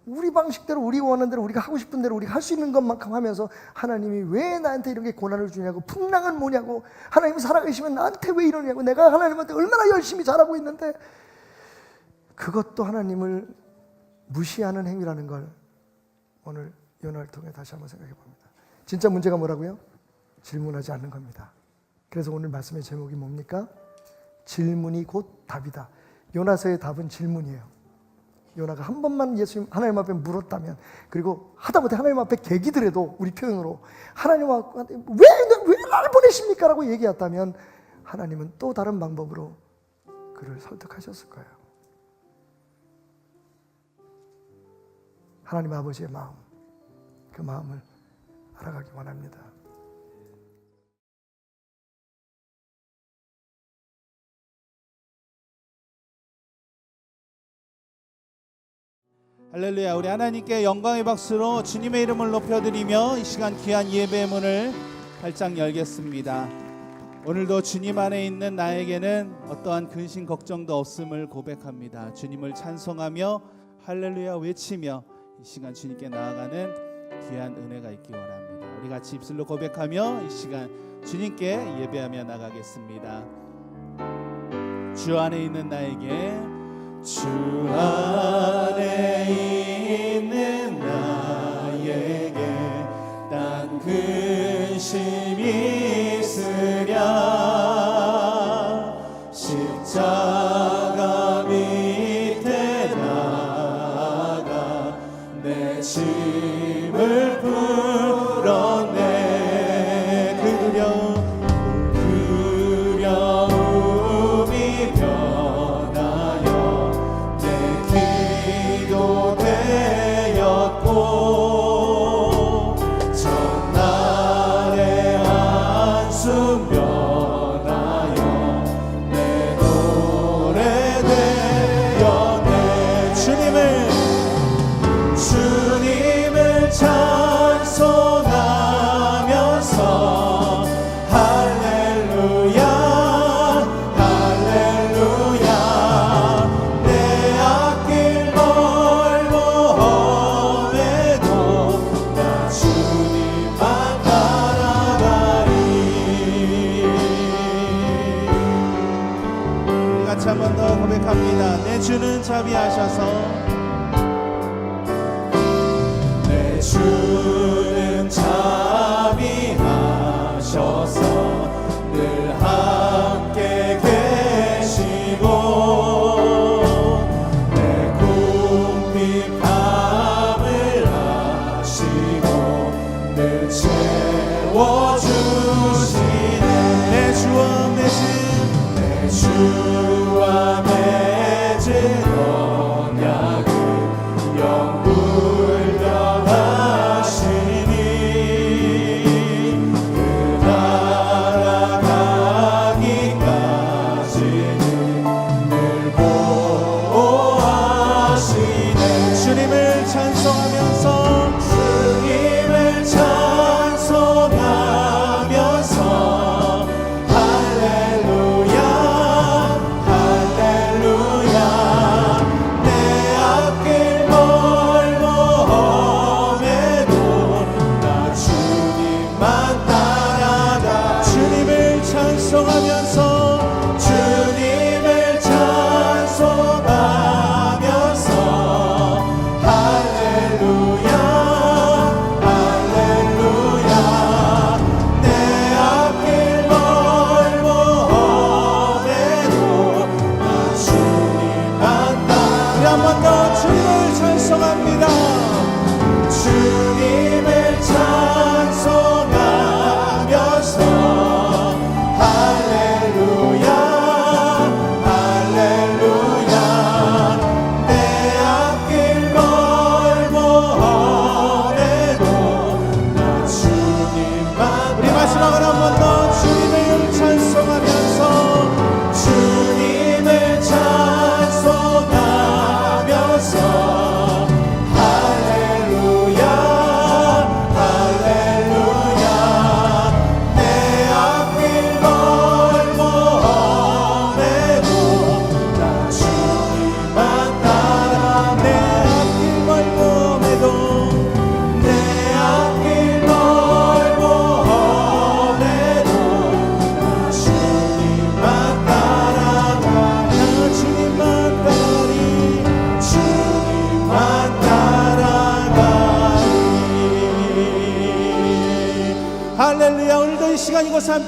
우리 방식대로, 우리 원하는 대로, 우리가 하고 싶은 대로 우리가 할 수 있는 것만큼 하면서 하나님이 왜 나한테 이렇게 고난을 주냐고, 풍랑은 뭐냐고, 하나님이 살아계시면 나한테 왜 이러냐고, 내가 하나님한테 얼마나 열심히 잘하고 있는데, 그것도 하나님을 무시하는 행위라는 걸 오늘 요나를 통해 다시 한번 생각해 봅니다. 진짜 문제가 뭐라고요? 질문하지 않는 겁니다. 그래서 오늘 말씀의 제목이 뭡니까? 질문이 곧 답이다. 요나서의 답은 질문이에요. 요나가 한 번만 예수님 하나님 앞에 물었다면, 그리고 하다못해 하나님 앞에 개기더라도 우리 표현으로 하나님한테 왜 나를 보내십니까? 라고 얘기했다면 하나님은 또 다른 방법으로 그를 설득하셨을 거예요. 하나님 아버지의 마음, 그 마음을 알아가기 원합니다. 할렐루야. 우리 하나님께 영광의 박수로 주님의 이름을 높여드리며 이 시간 귀한 예배의 문을 활짝 열겠습니다. 오늘도 주님 안에 있는 나에게는 어떠한 근심 걱정도 없음을 고백합니다. 주님을 찬송하며 할렐루야 외치며 이 시간 주님께 나아가는 귀한 은혜가 있기 원합니다. 우리 같이 입술로 고백하며 이 시간 주님께 예배하며 나가겠습니다. 주 안에 있는 나에게, 주 안에 있는 나에게 딴 근심이 있으랴. 십자가 밑에 나가 내 짐을 풀었네. 그 두려움이 변하여 기도 되었고, 전날의 한숨 변하여 내 노래 되었네. 주님을 찬송하면서 할렐루야 할렐루야. 내 앞길 멀고 험해도 나 주님만 따라가리. 같이 한 번 더 고백합니다. 내 주는 자비하셔서, 내 주는 자비하셔서 늘 함께 계시고, 내 궁핍함을 아시고 늘 채워주시네. 내 주와 맺은 언약을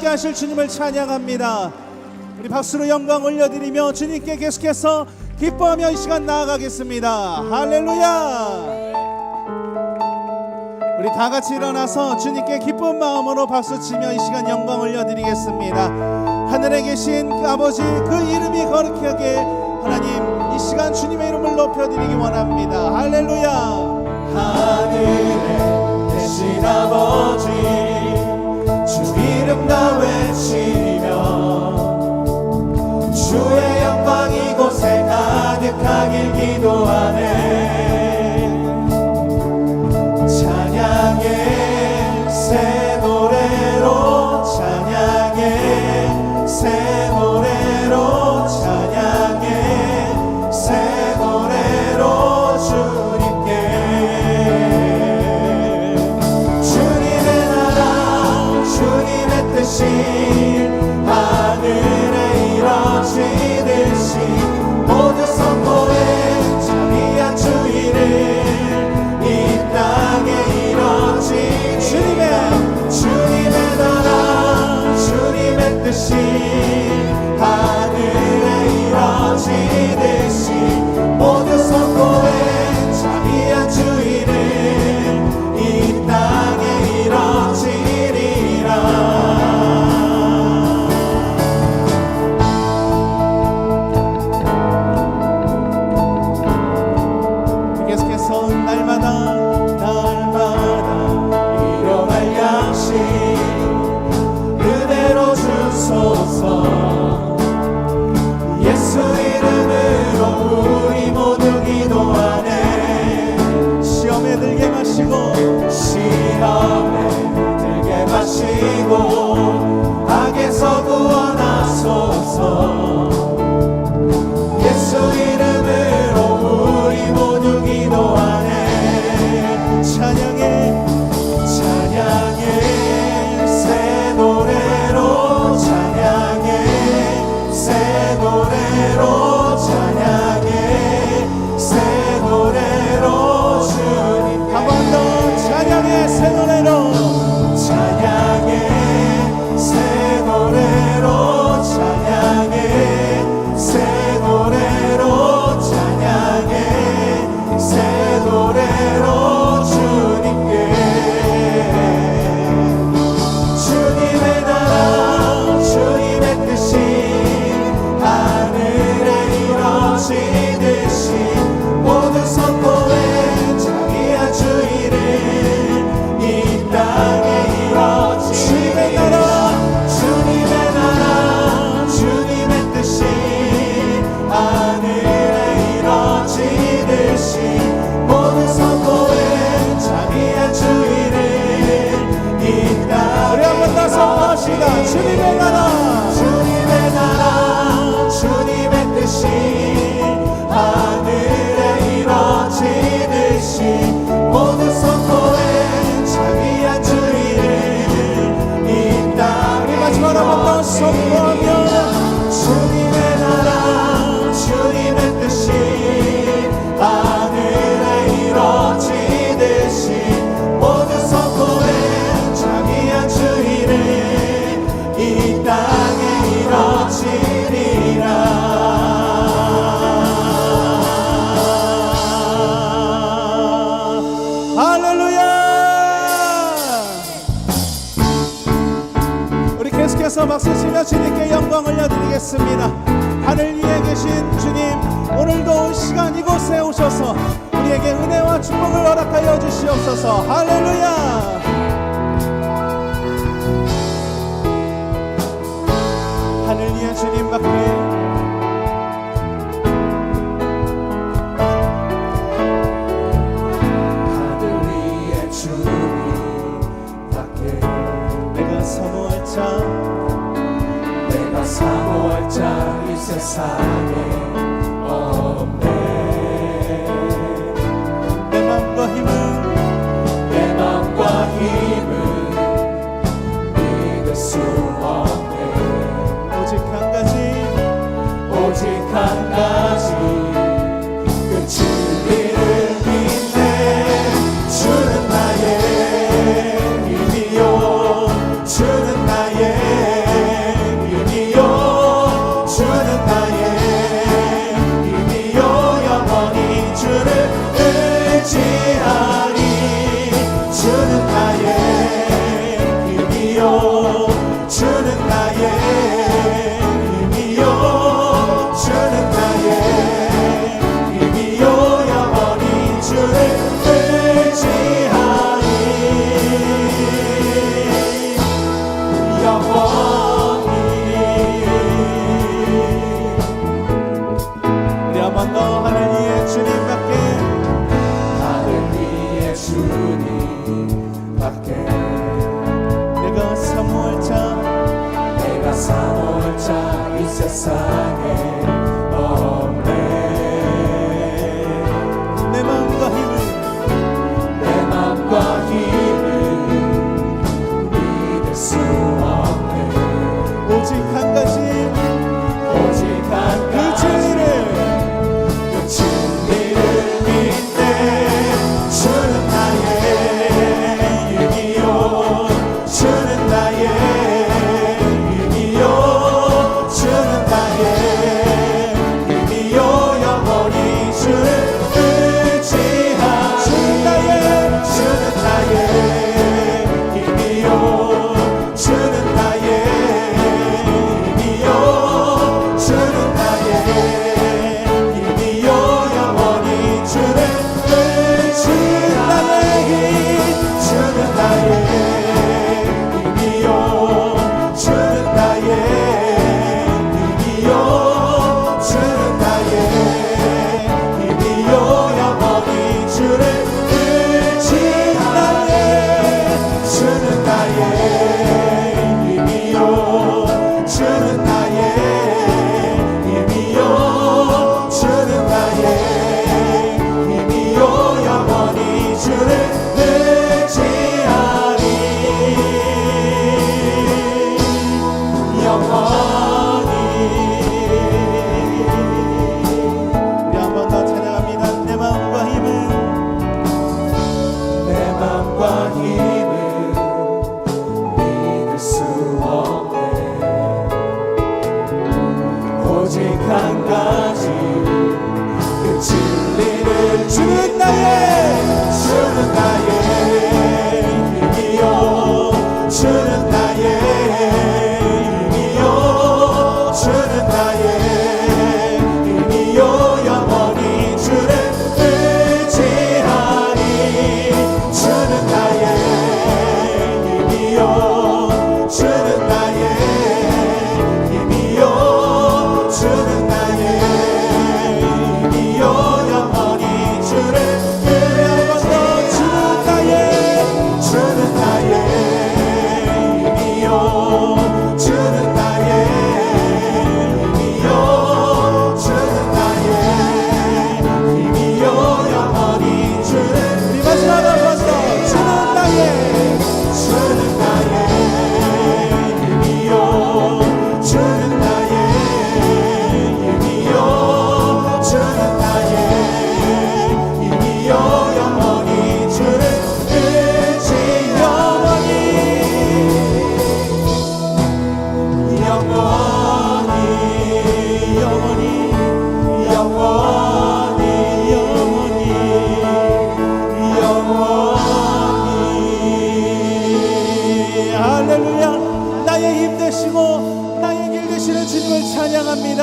함께 하실 주님을 찬양합니다. 우리 박수로 영광 올려드리며 주님께 계속해서 기뻐하며 이 시간 나아가겠습니다. 할렐루야. 우리 다 같이 일어나서 주님께 기쁜 마음으로 박수치며 이 시간 영광 올려드리겠습니다. 하늘에 계신 그 아버지, 그 이름이 거룩하게 하나님 이 시간 주님의 이름을 높여드리기 원합니다. 할렐루야. 하늘에 계신 아버지 주 이름 다 외치며 주의 영광 이곳에 가득하길 기도하네. 찬양의 새 노래로 찬양의 새 노래로 찬양의 새 노래로 주님께 주님의 나라 주님의 뜻이 하늘에 이뤄지듯이 모두 선포해 자비한 주 이름 주님의 나라 주님의 뜻이 하늘에 이뤄지듯이 모두 선포해 자비한 주 이름 이 땅에 이뤄지리라. 계속해서 날마다 일용할 양식 그대로 주소서. 예수 이름으로 우리 모두 기도하네. 시험에 들게 마시고 시험에 들게 마시고 악에서 구원하소서. 예수 이름으로 우리 모두 기도하네. 찬양의 새 노래로 찬양의 새 노래로 찬양의 새 노래로 주님 한 번 더 찬양의 새 노래로 찬양의 새 노래로 찬양의 새 노래로 찬양의 새 노래로 주님께 주님의 나라 주님의 뜻이 하늘에 이뤄지듯이 모두 선포해 자비한 주 이름 이 땅에 이뤄지리라. 주님의 나라 주님의 뜻이 하늘에 이뤄지듯이 모두 선포해 자비한 주 이름 이 땅에 우리 한 번 더 선포합시다. 주님의 나라 주님의 뜻이 하늘에 이뤄지듯이 모두 선포해 자비한 주 이름 이 땅에 마지막 한 번 더 선포하며 주님의 나라 주님의 뜻이 하늘에 이뤄지듯이 모두 선포해 자비한 주 이름 이 땅에 이뤄지리라. 할렐루야. 우리 계속해서 박수치며 주님께 영광 올려드리겠습니다. 하늘 위에 계신 주님, 오늘도 이 시간 이곳에 오셔서 우리에게 은혜와 축복을 허락하여 주시옵소서. 할렐루야. 하늘 위에 주님 밖에 사모할 자 이 세상에 없네. 내 맘과 힘은 믿을 수 없네. 오직 한 가지 그 진리를 믿네. 주는 나의 힘이요 주는 나의 나의 힘이요 주는 나의 힘이요 영원히 주를 의지하리 영원히 우리 한 번 더 하늘 위에 주님밖에 하늘 위에 주님밖에 내가 사모할 자 이 세상에 없네 내 마음과 힘을 내 맘과 힘을 믿을 수 없네 오직 한 가지 오직 한 그 가지 진리를 그 진리를 믿네 주는 나의 힘이요 주는 나의 힘이요 주는 나의 힘이요 영원히 주를 의지하리 주는 나의 힘이요 주는 나의 힘이요 주는 나의 힘이요 영원히 주를 의지하리 주는 나의 힘이요 주는 나의 힘이요 주는 나의 힘이요 영원히 주를 의지하리 주는 나의 힘이요 주는 나의 힘이요 주는 나의 힘이요 영원히 주를 의지하리 영원히 우리 한 번 더 찬양합니다. 내 마음과 힘을 내 맘과 힘을 믿을 수 없네 오직 한 가지 그 진리를 주는 나의 힘이요 주는 나의 힘이요 주는 나의 힘이요 영원히 주를 의지하리 주는 나의 힘이요 주는 나의 힘이요 주는 나의 힘이요 영원히 주를 주는 나의 힘이요 주는 나의 힘이요 주는 나의 힘이요 영원히 주를 우리 마지막 한 번 더 주는 나의 주는 나의 힘이요 주는 나의 힘이요 주는 나의 힘이요 영원히 주를 의지 영원히 영원히 영원히 영원히 영원히 할렐루야 나의 힘 되시고 나의 길 되시는 주님을 찬양합니다.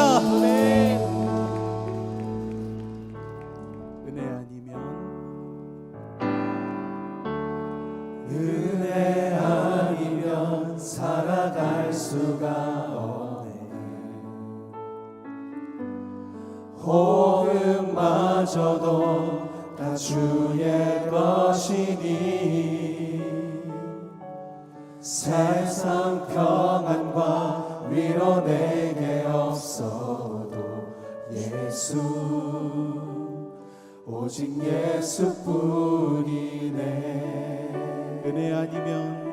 은혜 아니면 은혜 아니면 살아갈 수가 없네 호흡마저도 다 주의 것이니 세상 평안과 위로 내게 없어도 예수 오직 예수뿐이네 은혜 아니면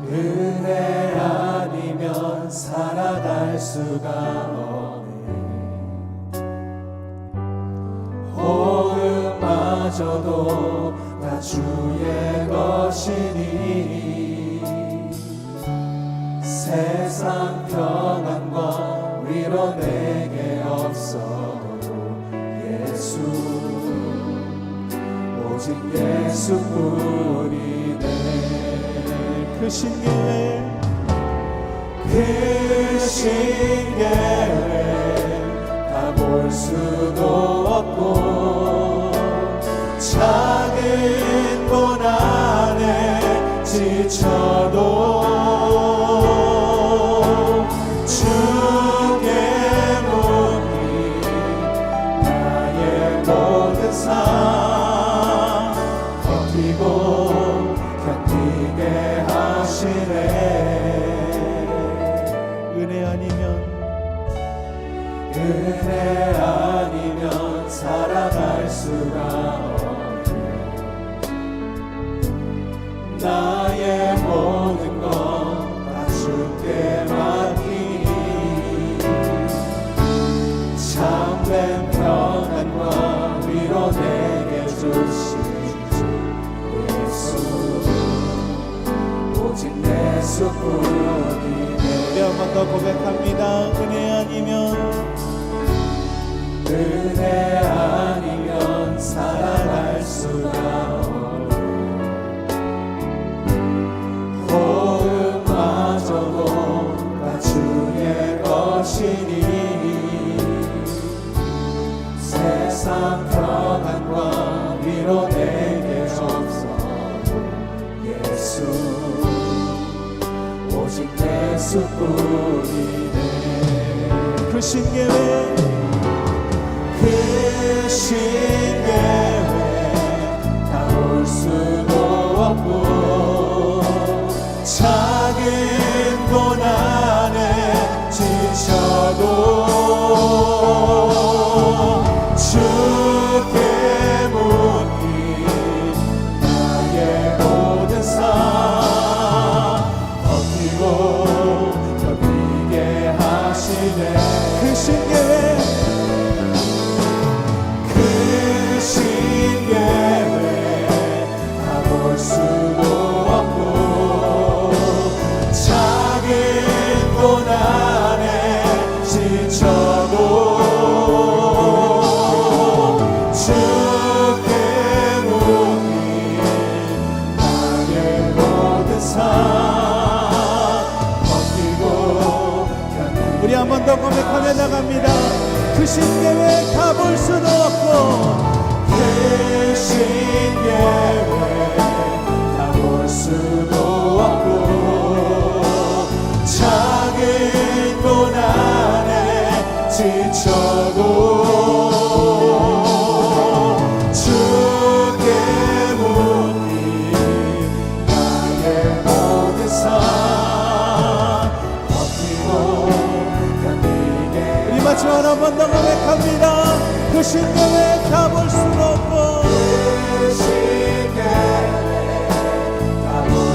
은혜 아니면 살아갈 수가 없네 호흡마저도 다 주의 것이니 세상 평안과 위로 내게 없어도 예수 오직 예수뿐이네 그 신기에 수도 없고 작은 고난에 지쳐도 주께 묻니 나의 모든 삶 버티고 견디게 하시네. 은혜 아니면 살아갈 수가 없네. 나의 모든 것 다 주께 맡기니 참된 평안과 위로 내게 주신 예수 오직 예수뿐이네. 우리 한 번 더 고백합니다. 은혜 아니면 살아갈 수가 없네. 호흡마저도 다 주의 것이니 세상 평안과 위로 내게 없어도 예수 오직 예수뿐이네. 그 신계회 그 신계회 다 올 수도 없고 작은 고난에 지쳐도 주께 묻니 나의 모든 삶 버티고 견디게 하시네. 그 신계회 수도 없고 작은 고난에 지쳐도 주께 묻니 나의 모든 삶 버티고 견디게. 우리 한 번 더 고백하며 나갑니다. 그 신계회 가볼 수도 없고 그 신계회 볼 수도 없고 작은 고난에 지쳐도 주께 묻니 나의 모든 삶 버티고 견디게. 우리 마지막으로 한 번 더 고백합니다. 그 신계회 가볼 수도 없고 그 신계회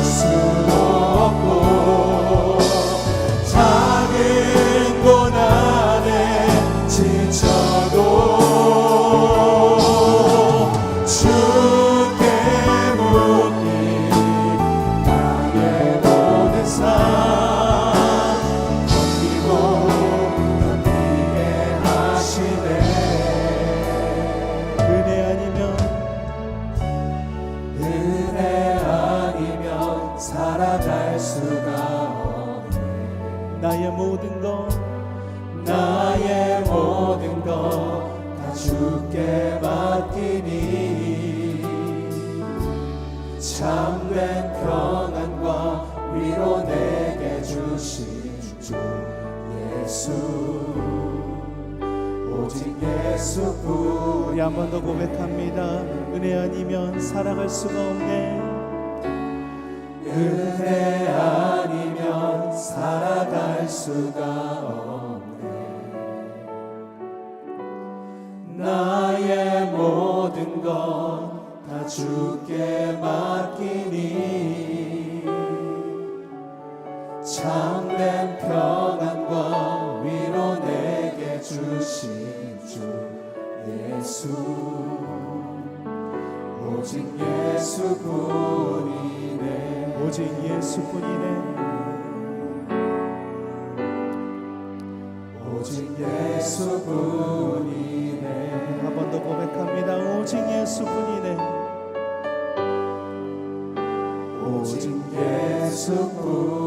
수도 없고 작은 고난에 지쳐도 주께 묻니 나의 모든 삶 버티고 견디게 하시네. 은혜 아니면 살아갈 수가 없네. 나의 모든 것 다 주께 맡기니 참된 평안과 위로 내게 주신 주 예수 오직 예수뿐. 우리 한 번 더 고백합니다. 은혜 아니면 살아갈 수가 없네. 은혜 아니면 살아갈 수가 없네. 나의 모든 것 다 주께 맡기니 참된 평안과 위로 내게 주신 주 예수 오직 예수뿐이네. 오직 예수뿐이네. 오직 예수뿐이네. 한 번 더 고백합니다. 오직 예수뿐이네. 오직 예수뿐